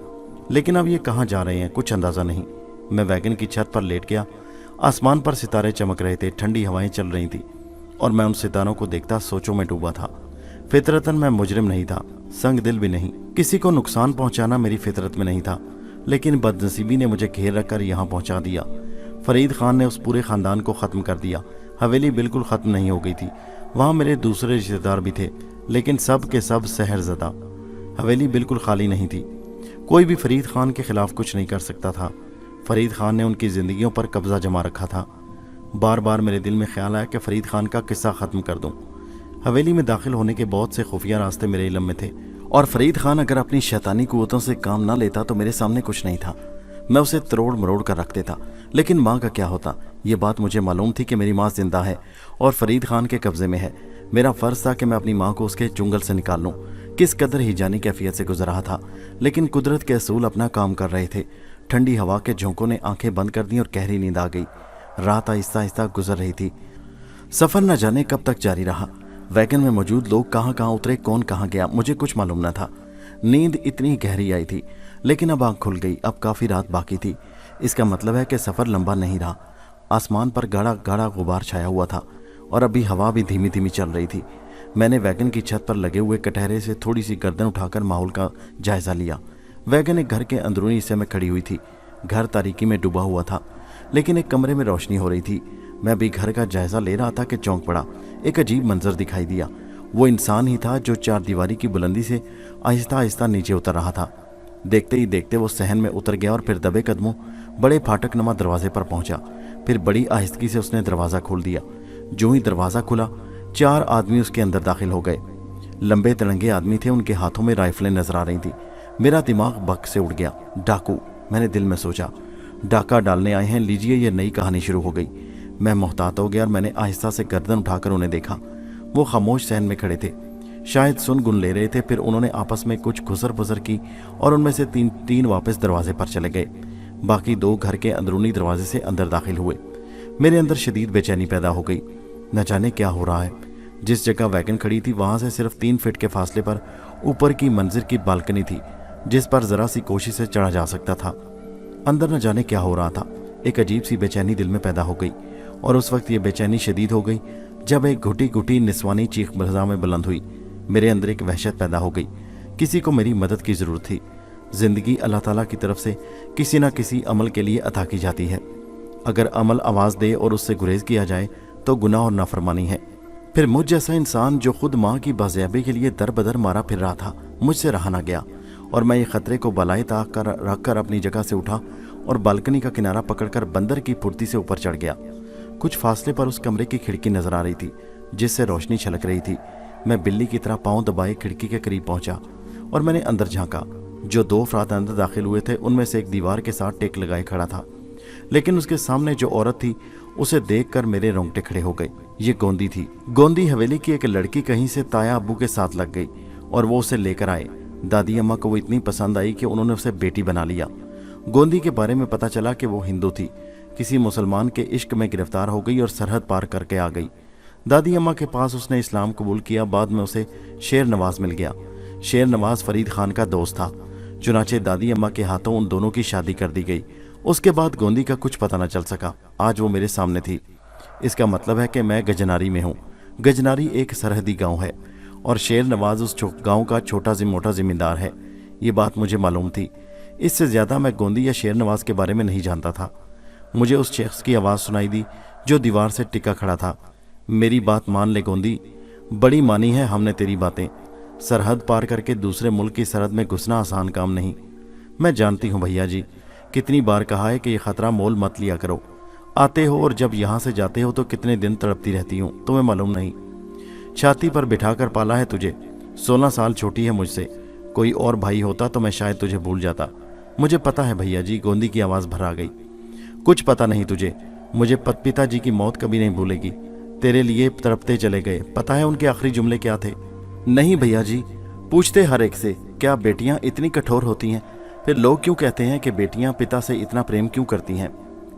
लेकिन अब ये कहाँ जा रहे हैं कुछ अंदाज़ा नहीं। मैं वैगन की छत पर लेट गया। आसमान पर सितारे चमक रहे थे, ठंडी हवाएं चल रही थी और मैं उन सितारों को देखता सोचों में डूबा था। फितरतन मैं मुजरिम नहीं था, संग दिल भी नहीं। किसी को नुकसान पहुंचाना मेरी फितरत में नहीं था, लेकिन बदनसीबी ने मुझे घेर रखकर यहाँ पहुंचा दिया। फरीद खान ने उस पूरे ख़ानदान को ख़त्म कर दिया। हवेली बिल्कुल ख़त्म नहीं हो गई थी, वहाँ मेरे दूसरे रिश्तेदार भी थे, लेकिन सब के सब सहरज़दा। हवेली बिल्कुल खाली नहीं थी। कोई भी फरीद खान के ख़िलाफ़ कुछ नहीं कर सकता था। फरीद खान ने उनकी ज़िंदगियों पर कब्ज़ा जमा रखा था। बार बार मेरे दिल में ख्याल आया कि फ़रीद खान का किस्सा ख़त्म कर दूं। हवेली में दाखिल होने के बहुत से खुफिया रास्ते मेरे इल्म में थे, और फरीद खान अगर अपनी शैतानी कुव्वतों से काम ना लेता तो मेरे सामने कुछ नहीं था। मैं उसे तरोड़ मरोड़ कर रख देता। लेकिन माँ का क्या होता? ये बात मुझे मालूम थी कि मेरी माँ जिंदा है और फरीद खान के कब्ज़े में है। मेरा फ़र्ज़ था कि मैं अपनी माँ को उसके चुंगल से निकाल लूँ। किस कदर ही जानी कैफियत से गुजर रहा था, लेकिन कुदरत के असूल अपना काम कर रहे थे। ठंडी हवा के झोंकों ने आंखें बंद कर दी और गहरी नींद आ गई। रात आहिस्ता आहिस्ता गुजर रही थी। सफ़र न जाने कब तक जारी रहा। वैगन में मौजूद लोग कहाँ कहाँ उतरे, कौन कहाँ गया, मुझे कुछ मालूम न था। नींद इतनी गहरी आई थी, लेकिन अब आँख खुल गई। अब काफ़ी रात बाकी थी। इसका मतलब है कि सफ़र लंबा नहीं रहा। आसमान पर गाढ़ा गाढ़ा गुबार छाया हुआ था और अभी हवा भी धीमी धीमी चल रही थी। मैंने वैगन की छत पर लगे हुए कटहरे से थोड़ी सी गर्दन उठाकर माहौल का जायज़ा लिया। वैगन एक घर के अंदरूनी हिस्से में खड़ी हुई थी। घर तारीकी में डूबा हुआ था, लेकिन एक कमरे में रोशनी हो रही थी। मैं भी घर का जायज़ा ले रहा था कि चौंक पड़ा। एक अजीब मंजर दिखाई दिया। वो इंसान ही था जो चार दीवारी की बुलंदी से आहिस्ता आहिस्ता नीचे उतर रहा था। देखते ही देखते वो सहन में उतर गया और फिर दबे कदमों बड़े फाटक नुमा दरवाजे पर पहुंचा। फिर बड़ी आहिस्तगी से उसने दरवाज़ा खोल दिया। जो ही दरवाज़ा खुला, चार आदमी उसके अंदर दाखिल हो गए। लंबे तिरंगे आदमी थे, उनके हाथों में राइफलें नजर आ रही थी। मेरा दिमाग बक से उड़ गया। डाकू, मैंने दिल में सोचा। डाका डालने आए हैं, लीजिए ये नई कहानी शुरू हो गई। मैं मोहतात हो गया और मैंने आहिस्ता से गर्दन उठाकर उन्हें देखा। वो खामोश सहन में खड़े थे, शायद सुन गुन ले रहे थे। फिर उन्होंने आपस में कुछ घुसर पुसर की और उनमें से तीन वापस दरवाजे पर चले गए। बाकी दो घर के अंदरूनी दरवाजे से अंदर दाखिल हुए। मेरे अंदर शदीद बेचैनी पैदा हो गई। न जाने क्या हो रहा है। जिस जगह वैगन खड़ी थी वहाँ से सिर्फ 3 फीट के फासले पर ऊपर की मंजिल की बालकनी थी, जिस पर ज़रा सी कोशिश से चढ़ा जा सकता था। अंदर न जाने क्या हो रहा था। एक अजीब सी बेचैनी दिल में पैदा हो गई, और उस वक्त ये बेचैनी शदीद हो गई जब एक घुटी घुटी निस्वानी चीख फिज़ा में बुलंद हुई। मेरे अंदर एक वहशत पैदा हो गई। किसी को मेरी मदद की ज़रूरत थी। ज़िंदगी अल्लाह ताला की तरफ से किसी न किसी अमल के लिए अता की जाती है। अगर अमल आवाज़ दे और उससे गुरेज किया जाए तो गुनाह और नाफरमानी है। फिर मुझ जैसा इंसान जो खुद माँ की बाज़ियाबी के लिए दर बदर मारा फिर रहा था, मुझसे रहा ना गया, और मैं ये ख़तरे को बलाए ताक कर रखकर अपनी जगह से उठा और बालकनी का किनारा पकड़कर बंदर की फुर्ती से ऊपर चढ़ गया। कुछ फासले पर उस कमरे की खिड़की नजर आ रही थी, जिससे रोशनी छलक रही थी। मैं बिल्ली की तरह पाँव दबाए खिड़की के करीब पहुंचा और मैंने अंदर झांका। जो 2 अफराद अंदर दाखिल हुए थे, उनमें से एक दीवार के साथ टेक लगाए खड़ा था, लेकिन उसके सामने जो औरत थी उसे देखकर मेरे रोंगटे खड़े हो गए। ये गोंदी थी। गोंदी हवेली की एक लड़की कहीं से ताया अब्बू के साथ लग गई और वो उसे लेकर आए। दादी अम्मा को वो इतनी पसंद आई कि उन्होंने उसे बेटी बना लिया। गोंदी के बारे में पता चला कि वो हिंदू थी, किसी मुसलमान के इश्क में गिरफ्तार हो गई और सरहद पार करके आ गई। दादी अम्मा के पास उसने इस्लाम कबूल किया। बाद में उसे शेर नवाज मिल गया। शेर नवाज फरीद खान का दोस्त था। चुनाचे दादी अम्मा के हाथों उन दोनों की शादी कर दी गई। उसके बाद गोंदी का कुछ पता न चल सका। आज वो मेरे सामने थी। इसका मतलब है कि मैं गजनारी में हूँ। गजनारी एक सरहदी गांव है और शेर नवाज उस गांव का छोटा मोटा जिम्मेदार है। ये बात मुझे मालूम थी। इससे ज़्यादा मैं गोंदी या शेर नवाज के बारे में नहीं जानता था। मुझे उस शख्स की आवाज़ सुनाई दी जो दीवार से टिका खड़ा था। मेरी बात मान ले गोंदी, बड़ी मानी है हमने तेरी बातें। सरहद पार करके दूसरे मुल्क की सरहद में घुसना आसान काम नहीं। मैं जानती हूँ भैया जी, कितनी बार कहा है कि ये ख़तरा मोल मत लिया करो। आते हो और जब यहाँ से जाते हो तो कितने दिन तड़पती रहती हूँ, तुम्हें मालूम नहीं। छाती पर बिठाकर पाला है तुझे। 16 साल छोटी है मुझसे। कोई और भाई होता तो मैं शायद तुझे भूल जाता। मुझे पता है भैया जी, गोंदी की आवाज़ भर आ गई। कुछ पता नहीं तुझे। मुझे पिताजी की मौत कभी नहीं भूलेगी। तेरे लिए तड़पते चले गए। पता है उनके आखिरी जुमले क्या थे? नहीं भैया जी, पूछते हर एक से, क्या बेटियां इतनी कठोर होती हैं? फिर लोग क्यों कहते हैं कि बेटियां पिता से इतना प्रेम क्यों करती हैं?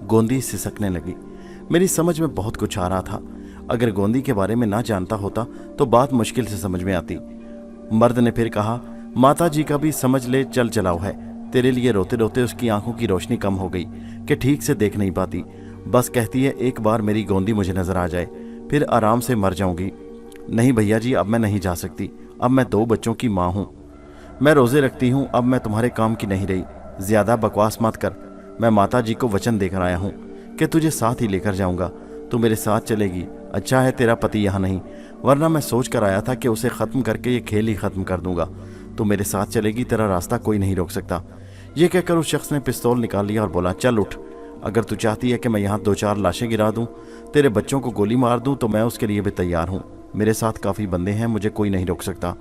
गोंदी सिसकने लगी। मेरी समझ में बहुत कुछ आ रहा था। अगर गोंदी के बारे में ना जानता होता तो बात मुश्किल से समझ में आती। मर्द ने फिर कहा, माता जी का भी समझ ले चल चलाओ है। तेरे लिए रोते रोते उसकी आंखों की रोशनी कम हो गई कि ठीक से देख नहीं पाती। बस कहती है एक बार मेरी गोंदी मुझे नजर आ जाए, फिर आराम से मर जाऊंगी। नहीं भैया जी, अब मैं नहीं जा सकती। अब मैं 2 बच्चों की माँ हूँ, मैं रोजे रखती हूँ, अब मैं तुम्हारे काम की नहीं रही। ज्यादा बकवास मत कर। मैं माता जी को वचन देकर आया हूँ कि तुझे साथ ही लेकर जाऊंगा। तू मेरे साथ चलेगी। अच्छा है तेरा पति यहाँ नहीं, वरना मैं सोच कर आया था कि उसे खत्म करके ये खेल ही खत्म कर दूंगा। तू मेरे साथ चलेगी, तेरा रास्ता कोई नहीं रोक सकता। ये कहकर उस शख्स ने पिस्तौल निकाल लिया और बोला, चल उठ। अगर तू चाहती है कि मैं यहाँ 2-4 लाशें गिरा दूं, तेरे बच्चों को गोली मार दूं, तो मैं उसके लिए भी तैयार हूँ। मेरे साथ काफ़ी बंदे हैं, मुझे कोई नहीं रोक सकता।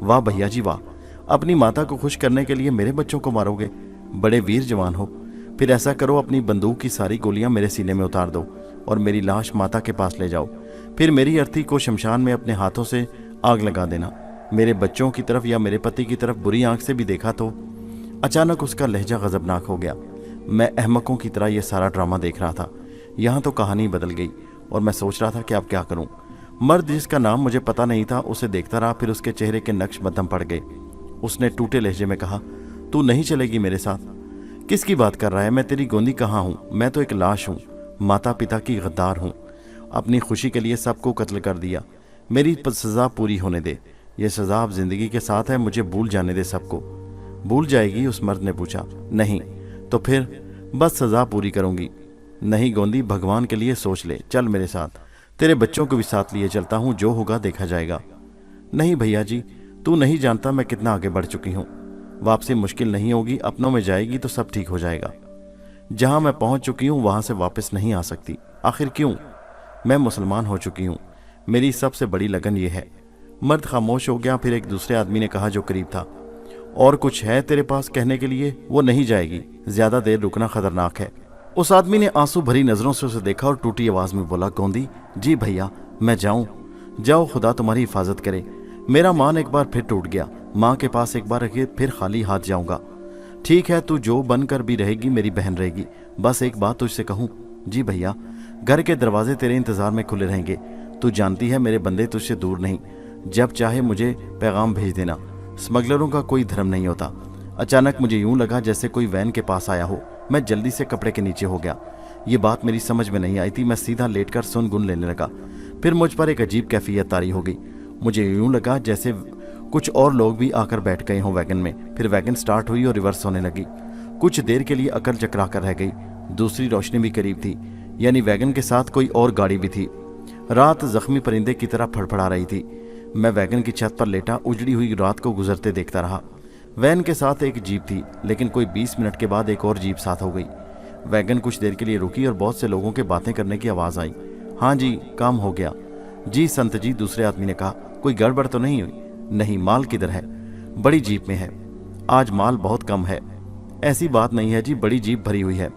वाह भैया जी वाह, अपनी माता को खुश करने के लिए मेरे बच्चों को मारोगे? बड़े वीर जवान हो। फिर ऐसा करो, अपनी बंदूक की सारी गोलियां मेरे सीने में उतार दो और मेरी लाश माता के पास ले जाओ। फिर मेरी अर्थी को शमशान में अपने हाथों से आग लगा देना। मेरे बच्चों की तरफ या मेरे पति की तरफ बुरी आंख से भी देखा तो। अचानक उसका लहजा गजबनाक हो गया। मैं अहमकों की तरह यह सारा ड्रामा देख रहा था। यहाँ तो कहानी बदल गई और मैं सोच रहा था कि अब क्या करूं। मर्द जिसका नाम मुझे पता नहीं था उसे देखता रहा, फिर उसके चेहरे के नक्श बदम पड़ गए। उसने टूटे लहजे में कहा, तू नहीं चलेगी मेरे साथ? किसकी बात कर रहा है? मैं तेरी गोंदी कहाँ हूँ? मैं तो एक लाश हूँ, माता पिता की गद्दार हूँ। अपनी खुशी के लिए सबको कत्ल कर दिया। मेरी सज़ा पूरी होने दे। यह सज़ा अब जिंदगी के साथ है, मुझे भूल जाने दे सबको। भूल जाएगी? उस मर्द ने पूछा। नहीं तो फिर? बस सज़ा पूरी करूँगी। नहीं गोंदी, भगवान के लिए सोच ले, चल मेरे साथ। तेरे बच्चों को भी साथ लिए चलता हूँ, जो होगा देखा जाएगा। नहीं भैया जी, तू नहीं जानता मैं कितना आगे बढ़ चुकी हूँ। वापसी मुश्किल नहीं होगी, अपनों में जाएगी तो सब ठीक हो जाएगा। जहाँ मैं पहुँच चुकी हूँ वहाँ से वापस नहीं आ सकती। आखिर क्यों? मैं मुसलमान हो चुकी हूँ, मेरी सबसे बड़ी लगन ये है। मर्द खामोश हो गया। फिर एक दूसरे आदमी ने कहा जो करीब था, और कुछ है तेरे पास कहने के लिए? वो नहीं जाएगी, ज्यादा देर रुकना खतरनाक है। उस आदमी ने आंसू भरी नजरों से उसे देखा और टूटी आवाज में बोला, गोंदी जी भैया, मैं जाऊं? जाओ, खुदा तुम्हारी हिफाजत करे। मेरा मान एक बार फिर टूट गया। माँ के पास एक बार रखे, फिर खाली हाथ जाऊंगा। ठीक है, तू जो बनकर भी रहेगी मेरी बहन रहेगी। बस एक बात तुझसे कहूँ। जी भैया। घर के दरवाजे तेरे इंतजार में खुले रहेंगे। तू जानती है मेरे बंदे तुझसे दूर नहीं, जब चाहे मुझे पैगाम भेज देना। स्मगलरों का कोई धर्म नहीं होता। अचानक मुझे यूं लगा जैसे कोई वैन के पास आया हो। मैं जल्दी से कपड़े के नीचे हो गया। ये बात मेरी समझ में नहीं आई थी। मैं सीधा लेटकर सुन गुन लेने लगा। फिर मुझ पर एक अजीब कैफियत तारी हो गई। मुझे यूं लगा जैसे कुछ और लोग भी आकर बैठ गए हों वैगन में। फिर वैगन स्टार्ट हुई और रिवर्स होने लगी। कुछ देर के लिए अकल चकरा कर रह गई। दूसरी रोशनी भी करीब थी, यानी वैगन के साथ कोई और गाड़ी भी थी। रात जख्मी परिंदे की तरह फड़फड़ा रही थी। मैं वैगन की छत पर लेटा उजड़ी हुई रात को गुजरते देखता रहा। वैन के साथ एक जीप थी, लेकिन कोई 20 मिनट के बाद एक और जीप साथ हो गई। वैगन कुछ देर के लिए रुकी और बहुत से लोगों के बातें करने की आवाज़ आई। हाँ जी, काम हो गया। जी संत जी, दूसरे आदमी ने कहा। कोई गड़बड़ तो नहीं हुई? नहीं। माल किधर है? बड़ी जीप में है। आज माल बहुत कम है। ऐसी बात नहीं है जी, बड़ी जीप भरी हुई है।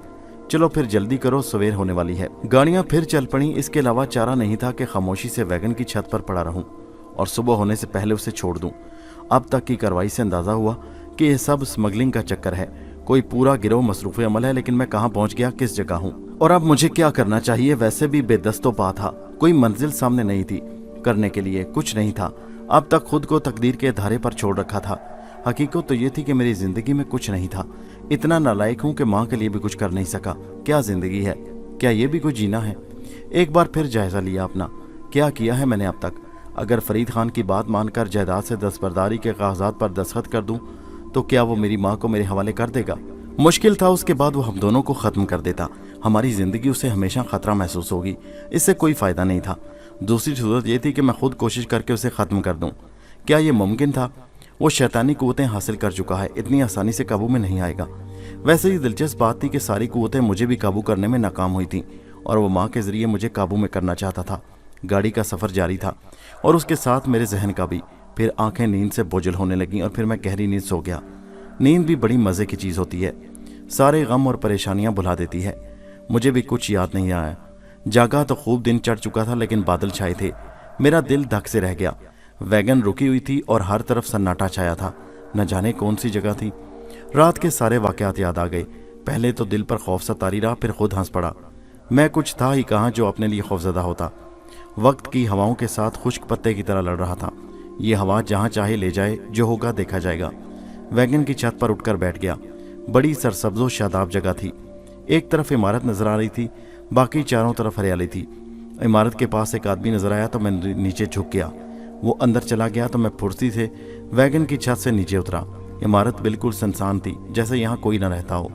चलो फिर जल्दी करो, सवेर होने वाली है। गाड़ियां फिर चल पड़ी। इसके अलावा चारा नहीं था कि खामोशी से वैगन की छत पर पड़ा रहूं और सुबह होने से पहले उसे छोड़ दूं। अब तक की कार्रवाई से अंदाजा हुआ कि यह सब स्मगलिंग का चक्कर है। कोई पूरा गिरोह मसरूफ़ अमल है, लेकिन मैं कहाँ पहुंच गया, किस जगह हूँ और अब मुझे क्या करना चाहिए? वैसे भी बेदस्तो पा था, कोई मंजिल सामने नहीं थी, करने के लिए कुछ नहीं था। अब तक खुद को तकदीर के धारे पर छोड़ रखा था। हकीकत तो ये थी कि मेरी जिंदगी में कुछ नहीं था। इतना नालायक हूँ कि माँ के लिए भी कुछ कर नहीं सका। क्या जिंदगी है? क्या ये भी कोई जीना है? एक बार फिर जायजा लिया अपना, क्या किया है मैंने अब तक। अगर फरीद खान की बात मानकर जायदाद से दस्तबरदारी के कागजात पर दस्तखत कर दूं, तो क्या वो मेरी माँ को मेरे हवाले कर देगा? मुश्किल था, उसके बाद वो हम दोनों को ख़त्म कर देता। हमारी ज़िंदगी उसे हमेशा ख़तरा महसूस होगी। इससे कोई फ़ायदा नहीं था। दूसरी सूरत यह थी कि मैं खुद कोशिश करके उसे ख़त्म कर दूं। क्या ये मुमकिन था? वो शैतानी कुव्वतें हासिल कर चुका है, इतनी आसानी से काबू में नहीं आएगा। वैसे ही दिलचस्प बात थी कि सारी कुव्वतें मुझे भी काबू करने में नाकाम हुई थीं और वो माँ के ज़रिए मुझे काबू में करना चाहता था। गाड़ी का सफ़र जारी था और उसके साथ मेरे जहन का भी। फिर आंखें नींद से बोझल होने लगीं और फिर मैं गहरी नींद सो गया। नींद भी बड़ी मज़े की चीज़ होती है, सारे गम और परेशानियां भुला देती है। मुझे भी कुछ याद नहीं आया। जागा तो खूब दिन चढ़ चुका था, लेकिन बादल छाए थे। मेरा दिल धक से रह गया। वैगन रुकी हुई थी और हर तरफ सन्नाटा छाया था। न जाने कौन सी जगह थी। रात के सारे वाक़यात याद आ गए। पहले तो दिल पर खौफ सा तारी रहा, फिर खुद हंस पड़ा। मैं कुछ था ही कहाँ जो अपने लिए खौफजदा होता। वक्त की हवाओं के साथ खुश्क पत्ते की तरह लड़ रहा था। ये हवा जहाँ चाहे ले जाए, जो होगा देखा जाएगा। वैगन की छत पर उठकर बैठ गया। बड़ी सरसब्ज़ो शादाब जगह थी। एक तरफ इमारत नजर आ रही थी, बाकी चारों तरफ हरियाली थी। इमारत के पास एक आदमी नजर आया तो मैं नीचे झुक गया। वो अंदर चला गया तो मैं फुर्ती से वैगन की छत से नीचे उतरा। इमारत बिल्कुल सुनसान थी, जैसे यहाँ कोई न रहता हो।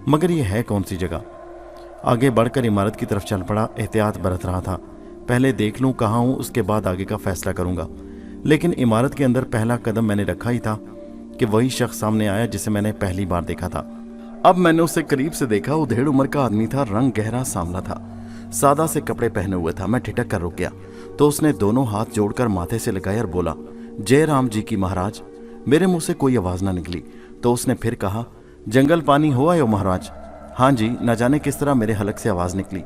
मगर ये है कौन सी जगह? आगे बढ़कर इमारत की तरफ चल पड़ा। एहतियात बरत रहा था, पहले देख लूँ कहाँ हूँ, उसके बाद आगे का फैसला करूँगा। लेकिन इमारत के अंदर पहला कदम मैंने रखा ही था कि वही शख्स सामने आया जिसे मैंने पहली बार देखा था। अब मैंने उसे करीब से देखा। उधेड़ उम्र का आदमी था, रंग गहरा सांवला था, सादा से कपड़े पहने हुए था। मैं ठिठक कर रुक गया तो उसने दोनों हाथ जोड़कर माथे से लगाए और बोला, जय राम जी की महाराज। मेरे मुंह से कोई आवाज ना निकली तो उसने फिर कहा, जंगल पानी हो आयो महाराज। हाँ जी। न जाने किस तरह मेरे हलक से आवाज निकली,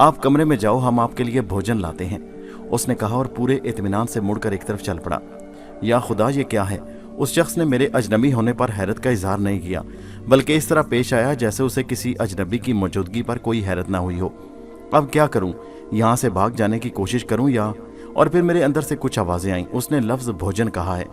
आप कमरे में जाओ, हम आपके लिए भोजन लाते हैं, उसने कहा और पूरे इत्मीनान से मुड़कर एक तरफ चल पड़ा। या खुदा, ये क्या है? उस शख्स ने मेरे अजनबी होने पर हैरत का इजहार नहीं किया, बल्कि इस तरह पेश आया जैसे उसे किसी अजनबी की मौजूदगी पर कोई हैरत ना हुई हो। अब क्या करूं? यहाँ से भाग जाने की कोशिश करूं या? और फिर मेरे अंदर से कुछ आवाजें आईं। उसने लफ्ज भोजन कहा है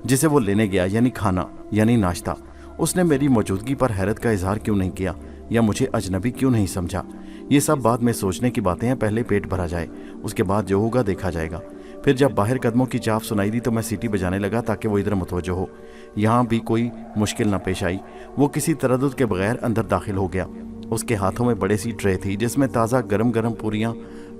जिसे वो लेने गया, यानी खाना, यानी नाश्ता। उसने मेरी मौजूदगी पर हैरत का इजहार क्यों नहीं किया या मुझे अजनबी क्यों नहीं समझा? ये सब बाद में सोचने की बातें हैं। पहले पेट भरा जाए, उसके बाद जो होगा देखा जाएगा। फिर जब बाहर कदमों की चाप सुनाई दी तो मैं सीटी बजाने लगा ताकि वो इधर मुतवज्जो हो। यहाँ भी कोई मुश्किल न पेश आई। वो किसी तरद्दुद के बगैर अंदर दाखिल हो गया। उसके हाथों में बड़ी सी ट्रे थी जिसमें ताज़ा गरम गरम पूरियाँ,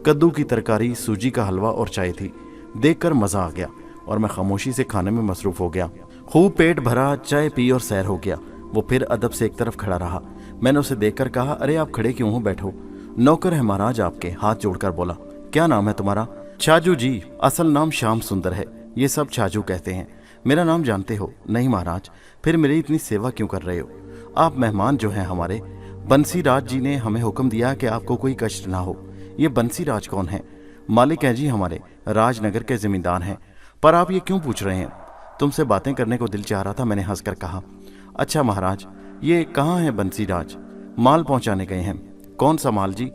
कद्दू की तरकारी, सूजी का हलवा और चाय थी। देखकर मज़ा आ गया और मैं खामोशी से खाने में मसरूफ़ हो गया। खूब पेट भरा, चाय पी और सैर हो गया। वो फिर अदब से एक तरफ खड़ा रहा। मैंने उसे देखकर कहा, अरे आप खड़े क्यों हो, बैठो। नौकर है महाराज आपके, हाथ जोड़कर बोला। क्या नाम है तुम्हारा? छाजू जी। असल नाम श्याम सुंदर है, ये सब छाजू कहते हैं। मेरा नाम जानते हो? नहीं महाराज। फिर मेरी इतनी सेवा क्यों कर रहे हो? आप मेहमान जो हैं हमारे, बंसी राज जी ने हमें हुक्म दिया कि आपको कोई कष्ट ना हो। ये बंसी राज कौन है? मालिक हैं जी हमारे, राजनगर के जिम्मेदार हैं। पर आप ये क्यों पूछ रहे हैं? तुमसे बातें करने को दिल चाह रहा था, मैंने हंसकर कहा। अच्छा महाराज, ये कहाँ है बंसी राज? माल पहुंचाने गए हैं। कौन सा माल जी?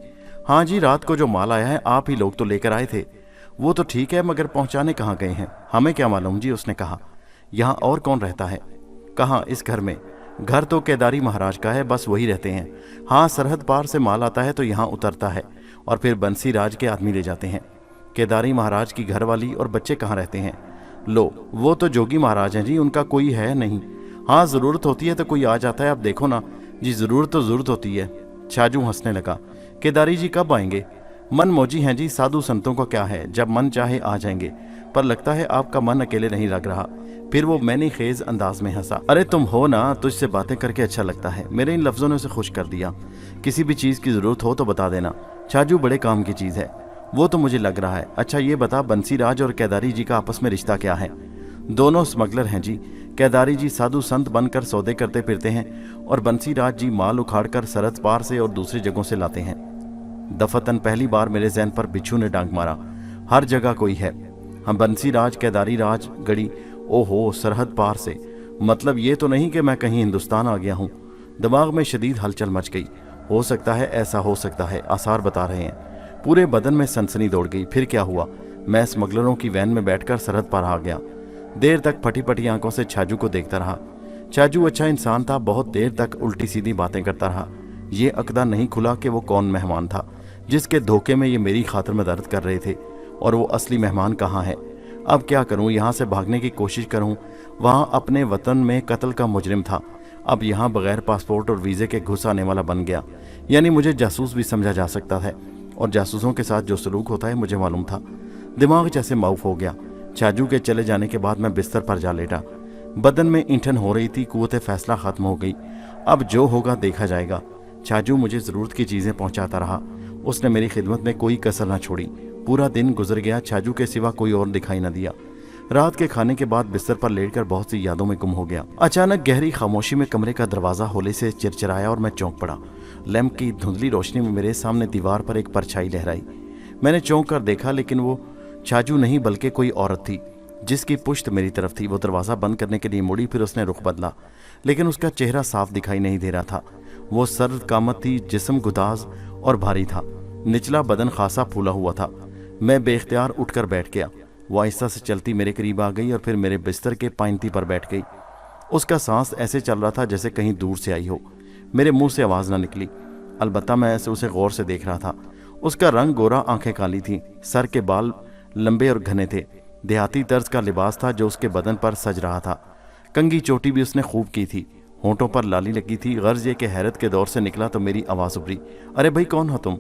हाँ जी, रात को जो माल आया है आप ही लोग तो लेकर आए थे। वो तो ठीक है, मगर पहुंचाने कहाँ गए हैं? हमें क्या मालूम जी, उसने कहा। यहाँ और कौन रहता है? कहाँ? इस घर में। घर तो केदारी महाराज का है, बस वही रहते हैं। हाँ, सरहद पार से माल आता है तो यहाँ उतरता है और फिर बंसी राज के आदमी ले जाते हैं। केदारी महाराज की घरवाली और बच्चे कहाँ रहते हैं? लो, वो तो जोगी महाराज हैं जी, उनका कोई है नहीं। हाँ, ज़रूरत होती है तो कोई आ जाता है, आप देखो ना जी। ज़रूरत तो ज़रूरत होती है। छाजू हंसने लगा। केदारी जी कब आएंगे? मन मौजी हैं जी, साधु संतों को क्या है, जब मन चाहे आ जाएंगे। पर लगता है आपका मन अकेले नहीं लग रहा। फिर वो मैंने खेज अंदाज में हंसा। अरे तुम हो ना, तुझसे बातें करके अच्छा लगता है। मेरे इन लफ्ज़ों ने उसे खुश कर दिया। किसी भी चीज़ की ज़रूरत हो तो बता देना छाजू, बड़े काम की चीज़ है। वो तो मुझे लग रहा है। अच्छा ये बता, बंसी राज और केदारी जी का आपस में रिश्ता क्या है? दोनों स्मगलर हैं जी। केदारी जी साधु संत बनकर सौदे करते फिरते हैं और बंसी राज जी माल उखाड़कर सरहद पार से और दूसरी जगहों से लाते हैं। दफतन पहली बार मेरे ज़हन पर बिच्छू ने डांग मारा। हर जगह कोई है। हम बंसी राज, केदारी राज, गड़ी, ओहो, सरहद पार से। मतलब ये तो नहीं कि मैं कहीं हिंदुस्तान आ गया हूँ। दिमाग में शदीद हलचल मच गई। हो सकता है, ऐसा हो सकता है, आसार बता रहे हैं। पूरे बदन में सनसनी दौड़ गई। फिर क्या हुआ? मैं स्मगलरों की वैन में बैठकर सरहद पार आ गया। देर तक फटी फटी आंखों से छाजू को देखता रहा। छाजू अच्छा इंसान था, बहुत देर तक उल्टी सीधी बातें करता रहा। ये अकदा नहीं खुला कि वो कौन मेहमान था जिसके धोखे में ये मेरी खातिर में दर्द कर रहे थे, और वो असली मेहमान कहाँ है। अब क्या करूं? यहाँ से भागने की कोशिश करूं? वहाँ अपने वतन में कत्ल का मुजरिम था, अब यहाँ बगैर पासपोर्ट और वीज़े के घुस आने वाला बन गया। यानी मुझे जासूस भी समझा जा सकता है, और जासूसों के साथ जो सलूक होता है मुझे मालूम था। दिमाग जैसे माउफ हो गया। छाजू के चले जाने के बाद मैं बिस्तर पर जा लेटा। बदन में ईंठन हो रही थी, कुव्वत फैसला खत्म हो गई। अब जो होगा देखा जाएगा। छाजू मुझे ज़रूरत की चीज़ें पहुंचाता रहा। उसने मेरी खिदमत में कोई कसर ना छोड़ी। पूरा दिन गुजर गया, छाजू के सिवा कोई और दिखाई न दिया। रात के खाने के बाद बिस्तर पर लेटकर बहुत सी यादों में गुम हो गया। अचानक गहरी खामोशी में कमरे का दरवाज़ा होले से चिरचिराया और मैं चौंक पड़ा। लैंप की धुंधली रोशनी में मेरे सामने दीवार पर एक परछाई लहराई। मैंने चौंक कर देखा, लेकिन वो छाजू नहीं बल्कि कोई औरत थी जिसकी पुश्त मेरी तरफ थी। वो दरवाज़ा बंद करने के लिए मुड़ी, फिर उसने रुख बदला, लेकिन उसका चेहरा साफ दिखाई नहीं दे रहा था। वो सर्द कामत थी, जिस्म गुदाज और भारी था, निचला बदन खासा फूला हुआ था। मैं बेख्तियार उठकर बैठ गया। वो आहिस्ता से चलती मेरे करीब आ गई और फिर मेरे बिस्तर के पाइंती पर बैठ गई। उसका सांस ऐसे चल रहा था जैसे कहीं दूर से आई हो। मेरे मुंह से आवाज़ ना निकली, अलबत्ता मैं ऐसे उसे गौर से देख रहा था। उसका रंग गोरा, आंखें काली थीं, सर के बाल लंबे और घने थे। देहाती तर्ज का लिबास था जो उसके बदन पर सज रहा था। कंघी चोटी भी उसने खूब की थी, होंठों पर लाली लगी थी। गर्ज ये कि हैरत के दौर से निकला तो मेरी आवाज़ उभरी, अरे भाई कौन हो तुम?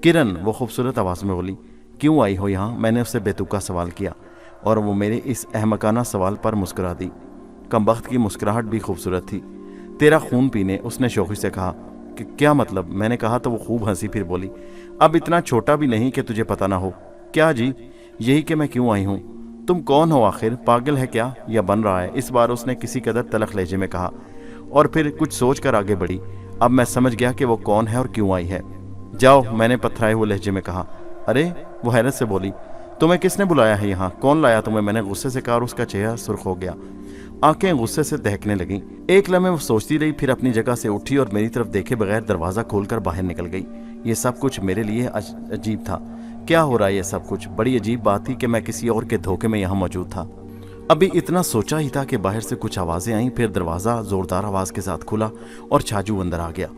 किरण, वो खूबसूरत आवाज़ में बोली। क्यों आई हो यहाँ? मैंने उससे बेतुका सवाल किया और वो मेरे इस अहमकाना सवाल पर मुस्कुरा दी। कमबख्त की मुस्कुराहट भी खूबसूरत थी। तेरा खून पीने, उसने शौक़ी से कहा। कि क्या मतलब? मैंने कहा तो वो खूब हंसी, फिर बोली, अब इतना छोटा भी नहीं कि तुझे पता ना हो। क्या जी? यही कि मैं क्यों आई हूँ। तुम कौन हो आखिर? पागल है क्या या बन रहा है? इस बार उसने किसी कदर तलख लहजे में कहा और फिर कुछ सोच कर आगे बढ़ी। अब मैं समझ गया कि वो कौन है और क्यों आई है। जाओ, मैंने पथराए हुए लहजे में कहा। अरे, वो हैरत से बोली, तुम्हें किसने बुलाया है यहाँ? कौन लाया तुम्हें? मैंने गुस्से से कहा और उसका चेहरा सुर्ख हो गया, आंखें गुस्से से दहकने लगीं। एक लम्हे वो सोचती रही, फिर अपनी जगह से उठी और मेरी तरफ देखे बगैर दरवाज़ा खोलकर बाहर निकल गई। ये सब कुछ मेरे लिए अजीब था। क्या हो रहा है ये सब कुछ? बड़ी अजीब बात थी कि मैं किसी और के धोखे में यहाँ मौजूद था। अभी इतना सोचा ही था कि बाहर से कुछ आवाज़ें आईं, फिर दरवाज़ा ज़ोरदार आवाज़ के साथ खुला और छाजू अंदर आ गया।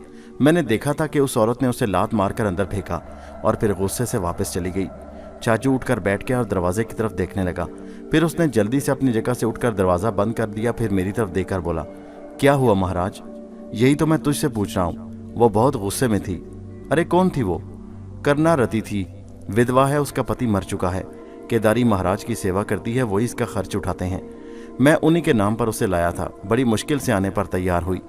मैंने देखा था कि उस औरत ने उसे लात मारकर अंदर फेंका और फिर गुस्से से वापस चली गई। छाजू उठकर बैठ गया और दरवाजे की तरफ देखने लगा। फिर उसने जल्दी से अपनी जगह से उठकर दरवाज़ा बंद कर दिया, फिर मेरी तरफ देखकर बोला, क्या हुआ महाराज? यही तो मैं तुझसे पूछ रहा हूँ। वो बहुत गुस्से में थी। अरे कौन थी वो? करना रती थी, विधवा है, उसका पति मर चुका है। केदारी महाराज की सेवा करती है, वही इसका खर्च उठाते हैं। मैं उन्हीं के नाम पर उसे लाया था। बड़ी मुश्किल से आने पर तैयार हुई,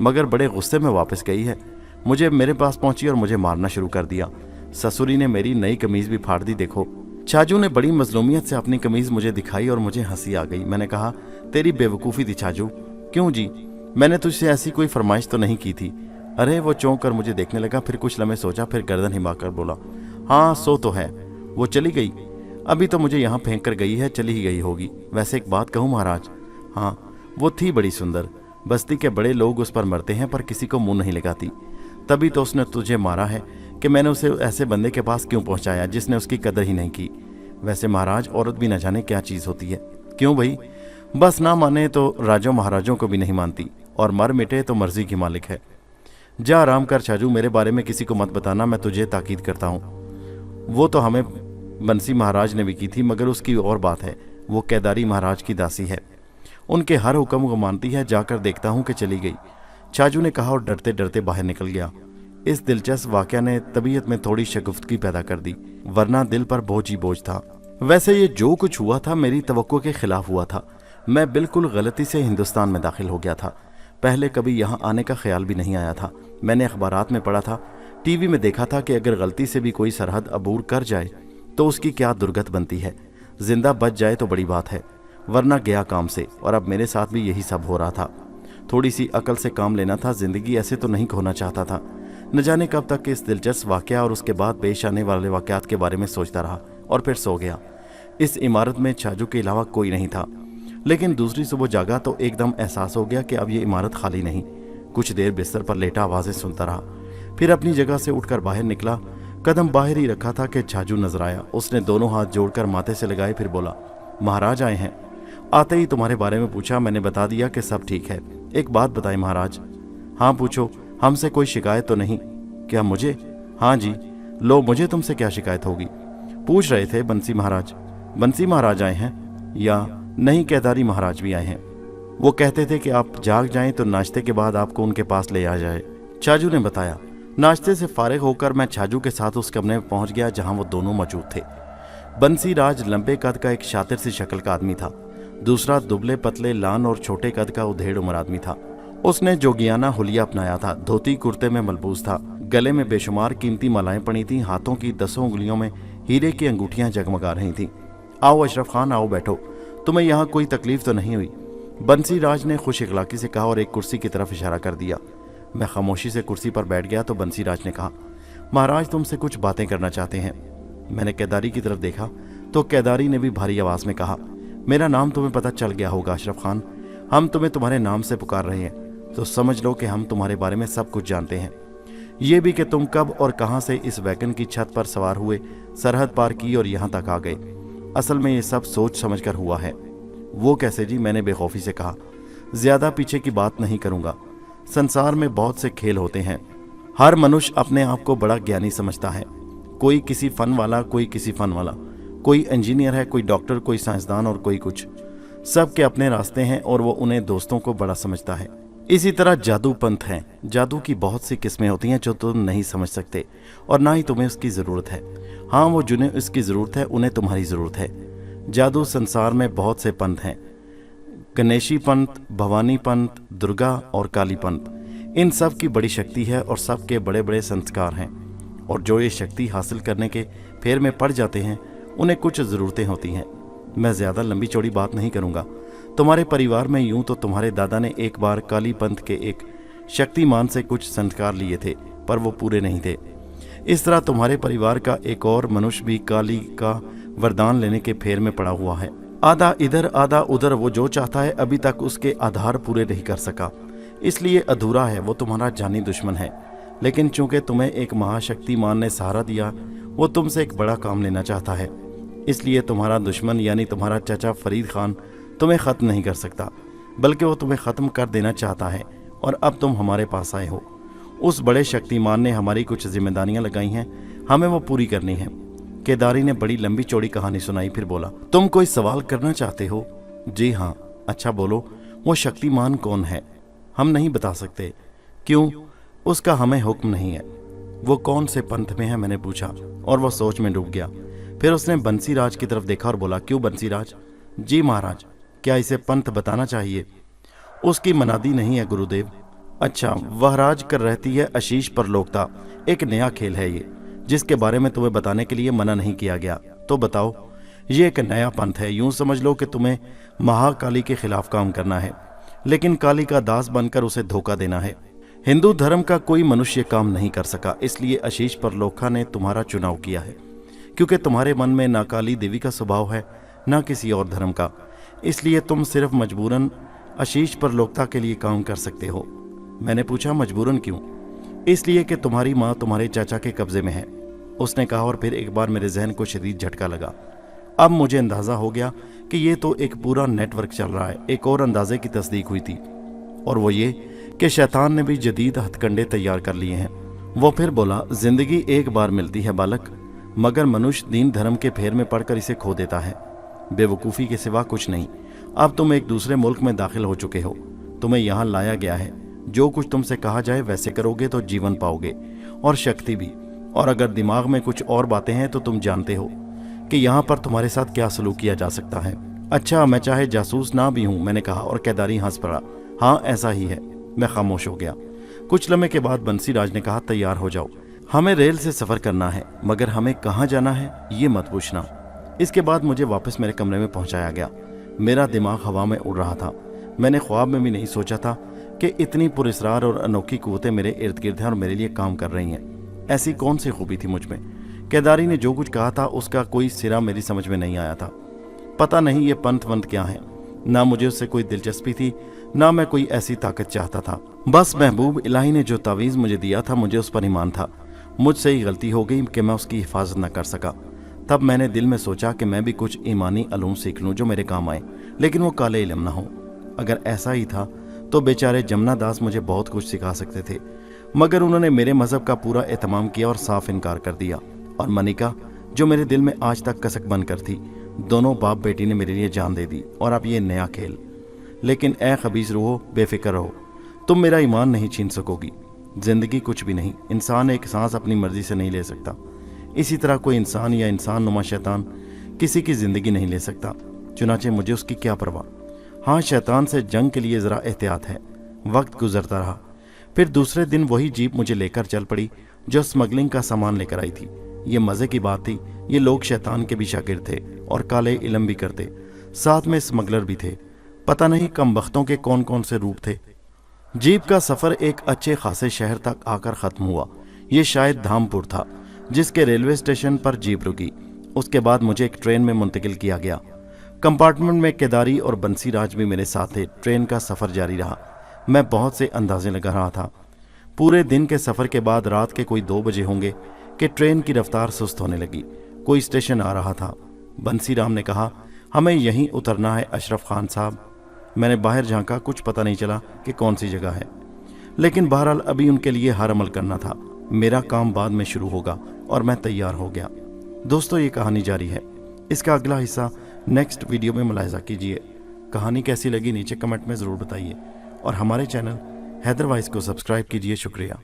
मगर बड़े गुस्से में वापस गई है। मुझे मेरे पास पहुंची और मुझे मारना शुरू कर दिया। ससुरी ने मेरी नई कमीज भी फाड़ दी। देखो। छाजू ने बड़ी मजलूमियत से अपनी कमीज मुझे दिखाई और मुझे हंसी आ गई। मैंने कहा, तेरी बेवकूफ़ी थी छाजू। क्यों जी? मैंने तुझसे ऐसी कोई फरमाइश तो नहीं की थी। अरे, वो चौंक कर मुझे देखने लगा, फिर कुछ लम्हे सोचा, फिर गर्दन हिलाकर बोला, हाँ सो तो है। वो चली गई? अभी तो मुझे यहाँ फेंक कर गई है, चली ही गई होगी। वैसे एक बात कहूँ महाराज? हाँ, वो थी बड़ी सुंदर। बस्ती के बड़े लोग उस पर मरते हैं पर किसी को मुंह नहीं लगाती। तभी तो उसने तुझे मारा है कि मैंने उसे ऐसे बंदे के पास क्यों पहुंचाया जिसने उसकी कदर ही नहीं की। वैसे महाराज, औरत भी न जाने क्या चीज़ होती है। क्यों भाई? बस ना माने तो राजों महाराजों को भी नहीं मानती, और मर मिटे तो मर्जी की मालिक है। जा आराम कर छाजू, मेरे बारे में किसी को मत बताना, मैं तुझे ताकीद करता हूँ। वो तो हमें बंसी महाराज ने भी की थी, मगर उसकी और बात है। वो केदारी महाराज की दासी है, उनके हर हुक्म को मानती है। जाकर देखता हूँ कि चली गई, छाजू ने कहा और डरते डरते बाहर निकल गया। इस दिलचस्प वाकया ने तबीयत में थोड़ी शगुफ्तगी पैदा कर दी, वरना दिल पर बोझ ही बोझ था। वैसे ये जो कुछ हुआ था मेरी तवक्को के खिलाफ हुआ था। मैं बिल्कुल गलती से हिंदुस्तान में दाखिल हो गया था। पहले कभी यहाँ आने का ख्याल भी नहीं आया था। मैंने अखबारात में पढ़ा था, टीवी में देखा था कि अगर गलती से भी कोई सरहद अबूर कर जाए तो उसकी क्या दुर्गत बनती है। जिंदा बच जाए तो बड़ी बात है, वरना गया काम से। और अब मेरे साथ भी यही सब हो रहा था। थोड़ी सी अकल से काम लेना था, जिंदगी ऐसे तो नहीं खोना चाहता था। न जाने कब तक इस दिलचस्प वाकया और उसके बाद पेश आने वाले वाकयात के बारे में सोचता रहा और फिर सो गया। इस इमारत में छाजू के अलावा कोई नहीं था। लेकिन दूसरी सुबह जागा तो एकदम एहसास हो गया कि अब ये इमारत खाली नहीं। कुछ देर बिस्तर पर लेटा आवाज़ें सुनता रहा, फिर अपनी जगह से उठकर बाहर निकला। कदम बाहर ही रखा था कि छाजू नजर आया। उसने दोनों हाथ जोड़कर माथे से लगाए, फिर बोला, महाराज आए हैं। आते ही तुम्हारे बारे में पूछा, मैंने बता दिया कि सब ठीक है। एक बात बताएं महाराज। हाँ पूछो, हमसे कोई शिकायत तो नहीं? क्या मुझे? हाँ जी। लो, मुझे तुमसे क्या शिकायत होगी? पूछ रहे थे बंसी महाराज। बंसी महाराज आए हैं या नहीं? केदारी महाराज भी आए हैं। वो कहते थे कि आप जाग जाएं तो नाश्ते के बाद आपको उनके पास ले आ जाए, छाजू ने बताया। नाश्ते से फारिग होकर मैं छाजू के साथ उस कमरे में पहुंच गया जहां वो दोनों मौजूद थे। बंसी राज लंबे कद का एक शातिर सी शक्ल का आदमी था। दूसरा दुबले पतले लान और छोटे कद का उधेड़ उम्र आदमी था। उसने जोगियाना हुलिया अपनाया था, धोती कुर्ते में मलबूस था, गले में बेशुमार कीमती मालाएं पड़ी थीं, हाथों की 10 उंगलियों में हीरे की अंगूठियां जगमगा रही थीं। आओ अशरफ खान, आओ बैठो, तुम्हें यहाँ कोई तकलीफ तो नहीं हुई? बंसी राज ने खुश इखलाकी से कहा और एक कुर्सी की तरफ इशारा कर दिया। मैं खामोशी से कुर्सी पर बैठ गया तो बंसी राज ने कहा, महाराज तुमसे कुछ बातें करना चाहते हैं। मैंने केदारी की तरफ देखा तो केदारी ने भी भारी आवाज़ में कहा, मेरा नाम तुम्हें पता चल गया होगा अशरफ खान, हम तुम्हें तुम्हारे नाम से पुकार रहे हैं, तो समझ लो कि हम तुम्हारे बारे में सब कुछ जानते हैं। ये भी कि तुम कब और कहाँ से इस वैगन की छत पर सवार हुए, सरहद पार की और यहाँ तक आ गए। असल में ये सब सोच समझ कर हुआ है। वो कैसे जी? मैंने बेखौफी से कहा। ज़्यादा पीछे की बात नहीं करूँगा। संसार में बहुत से खेल होते हैं। हर मनुष्य अपने आप को बड़ा ज्ञानी समझता है, कोई किसी फ़न वाला, कोई किसी फ़न वाला, कोई इंजीनियर है, कोई डॉक्टर, कोई साइंसदान और कोई कुछ। सब के अपने रास्ते हैं और वो उन्हें दोस्तों को बड़ा समझता है। इसी तरह जादू पंथ हैं। जादू की बहुत सी किस्में होती हैं जो तुम नहीं समझ सकते और ना ही तुम्हें उसकी ज़रूरत है। हाँ, वो जिन्हें उसकी ज़रूरत है उन्हें तुम्हारी ज़रूरत है। जादू संसार में बहुत से पंथ हैं, गणेशी पंथ, भवानी पंथ, दुर्गा और काली पंथ। इन सब की बड़ी शक्ति है और सबके बड़े बड़े संस्कार हैं, और जो ये शक्ति हासिल करने के फेर में पड़ जाते हैं उन्हें कुछ ज़रूरतें होती हैं। मैं ज़्यादा लंबी चौड़ी बात नहीं करूँगा। तुम्हारे परिवार में यूं तो तुम्हारे दादा ने एक बार काली पंथ के एक शक्तिमान से कुछ संस्कार लिए थे, पर वो पूरे नहीं थे। इस तरह तुम्हारे परिवार का एक और मनुष्य भी काली का वरदान लेने के फेर में पड़ा हुआ है। आधा इधर आधा उधर वो जो चाहता है अभी तक उसके आधार पूरे नहीं कर सका, इसलिए अधूरा है। वो तुम्हारा जानी दुश्मन है, लेकिन चूंकि तुम्हें एक महाशक्तिमान ने सहारा दिया, वो तुमसे एक बड़ा काम लेना चाहता है। इसलिए तुम्हारा दुश्मन यानी तुम्हारा चाचा फरीद खान तुम्हें ख़त्म नहीं कर सकता, बल्कि वो तुम्हें ख़त्म कर देना चाहता है। और अब तुम हमारे पास आए हो। उस बड़े शक्तिमान ने हमारी कुछ जिम्मेदारियां लगाई हैं, हमें वो पूरी करनी है। केदारी ने बड़ी लंबी चौड़ी कहानी सुनाई, फिर बोला, तुम कोई सवाल करना चाहते हो? जी हाँ। अच्छा बोलो, वो शक्तिमान कौन है? हम नहीं बता सकते। क्यों? उसका हमें हुक्म नहीं है। वो कौन से पंथ में है? मैंने पूछा, और वह सोच में डूब गया। फिर उसने बंसीराज की तरफ देखा और बोला, क्यों बंसीराज? जी महाराज, क्या इसे पंथ बताना चाहिए? उसकी मनादी नहीं है गुरुदेव। अच्छा, वह राज कर रहती है आशीष परलोकता। एक नया खेल है ये, जिसके बारे में तुम्हें बताने के लिए मना नहीं किया गया। तो बताओ। ये एक नया पंथ है। यूं समझ लो कि तुम्हें महाकाली के खिलाफ काम करना है, लेकिन काली का दास बनकर उसे धोखा देना है। हिंदू धर्म का कोई मनुष्य काम नहीं कर सका, इसलिए आशीष परलोका ने तुम्हारा चुनाव किया है, क्योंकि तुम्हारे मन में ना काली देवी का स्वभाव है ना किसी और धर्म का। इसलिए तुम सिर्फ मजबूरन आशीष परलोकता के लिए काम कर सकते हो। मैंने पूछा, मजबूरन क्यों? इसलिए कि तुम्हारी माँ तुम्हारे चाचा के कब्जे में है, उसने कहा। और फिर एक बार मेरे जहन को शदीद झटका लगा। अब मुझे अंदाज़ा हो गया कि ये तो एक पूरा नेटवर्क चल रहा है। एक और अंदाजे की तस्दीक हुई थी, और वो ये कि शैतान ने भी जदीद हथकंडे तैयार कर लिए हैं। वो फिर बोला, जिंदगी एक बार मिलती है बालक, मगर मनुष्य दीन धर्म के फेर में पड़कर इसे खो देता है। बेवकूफ़ी के सिवा कुछ नहीं। अब तुम एक दूसरे मुल्क में दाखिल हो चुके हो, तुम्हें यहाँ लाया गया है। जो कुछ तुमसे कहा जाए वैसे करोगे तो जीवन पाओगे, और शक्ति भी। और अगर दिमाग में कुछ और बातें हैं तो तुम जानते हो कि यहाँ पर तुम्हारे साथ क्या सलूक किया जा सकता है। अच्छा, मैं चाहे जासूस ना भी हूँ, मैंने कहा, और केदारी हंस पड़ा। हाँ, ऐसा ही है। मैं खामोश हो गया। कुछ लम्हे के बाद बंसीराज ने कहा, तैयार हो जाओ, हमें रेल से सफ़र करना है, मगर हमें कहाँ जाना है ये मत पूछना। इसके बाद मुझे वापस मेरे कमरे में पहुंचाया गया। मेरा दिमाग हवा में उड़ रहा था। मैंने ख्वाब में भी नहीं सोचा था कि इतनी पुरस्रार और अनोखी कुव्वतें मेरे इर्द गिर्द हैं और मेरे लिए काम कर रही हैं। ऐसी कौन सी खूबी थी मुझ में? केदारी ने जो कुछ कहा था उसका कोई सिरा मेरी समझ में नहीं आया था। पता नहीं ये पंथ वंथ क्या है। ना मुझे उससे कोई दिलचस्पी थी, ना मैं कोई ऐसी ताकत चाहता था। बस महबूब इलाही ने जो तावीज़ मुझे दिया था, मुझे उस पर ईमान था। मुझसे ही गलती हो गई कि मैं उसकी हिफाजत न कर सका। तब मैंने दिल में सोचा कि मैं भी कुछ ईमानी अलूम सीख लूँ जो मेरे काम आए, लेकिन वो काले इल्म ना हो। अगर ऐसा ही था तो बेचारे जमुना दास मुझे बहुत कुछ सिखा सकते थे, मगर उन्होंने मेरे मज़हब का पूरा एहतमाम किया और साफ इनकार कर दिया। और मनिका, जो मेरे दिल में आज तक कसक बनकर थी, दोनों बाप बेटी ने मेरे लिए जान दे दी। और अब ये नया खेल। लेकिन ए खबीस रूहो, बेफिक्र रहो, तुम मेरा ईमान नहीं छीन सकोगी। जिंदगी कुछ भी नहीं। इंसान एक सांस अपनी मर्जी से नहीं ले सकता। इसी तरह कोई इंसान या इंसान नुमा शैतान किसी की ज़िंदगी नहीं ले सकता। चुनाचे मुझे उसकी क्या परवाह। हाँ, शैतान से जंग के लिए ज़रा एहतियात है। वक्त गुजरता रहा। फिर दूसरे दिन वही जीप मुझे लेकर चल पड़ी जो स्मगलिंग का सामान लेकर आई थी। ये मज़े की बात थी, ये लोग शैतान के भी शागिर्द थे और काले इल्म भी करते, साथ में स्मगलर भी थे। पता नहीं कम वक्तों के कौन कौन से रूप थे। जीप का सफ़र एक अच्छे खासे शहर तक आकर ख़त्म हुआ। ये शायद धामपुर था, जिसके रेलवे स्टेशन पर जीप रुकी। उसके बाद मुझे एक ट्रेन में मुंतकिल किया गया। कंपार्टमेंट में केदारी और बंसीराज भी मेरे साथ थे। ट्रेन का सफ़र जारी रहा। मैं बहुत से अंदाजे लगा रहा था। पूरे दिन के सफ़र के बाद रात के कोई 2 बजे होंगे कि ट्रेन की रफ्तार सुस्त होने लगी। कोई स्टेशन आ रहा था। बंसीराम ने कहा, हमें यहीं उतरना है अशरफ खान साहब। मैंने बाहर झांका, कुछ पता नहीं चला कि कौन सी जगह है, लेकिन बहरहाल अभी उनके लिए हर अमल करना था। मेरा काम बाद में शुरू होगा और मैं तैयार हो गया। दोस्तों, ये कहानी जारी है। इसका अगला हिस्सा नेक्स्ट वीडियो में मुलाहिजा कीजिए। कहानी कैसी लगी नीचे कमेंट में ज़रूर बताइए और हमारे चैनल हैदर वॉइस को सब्सक्राइब कीजिए। शुक्रिया।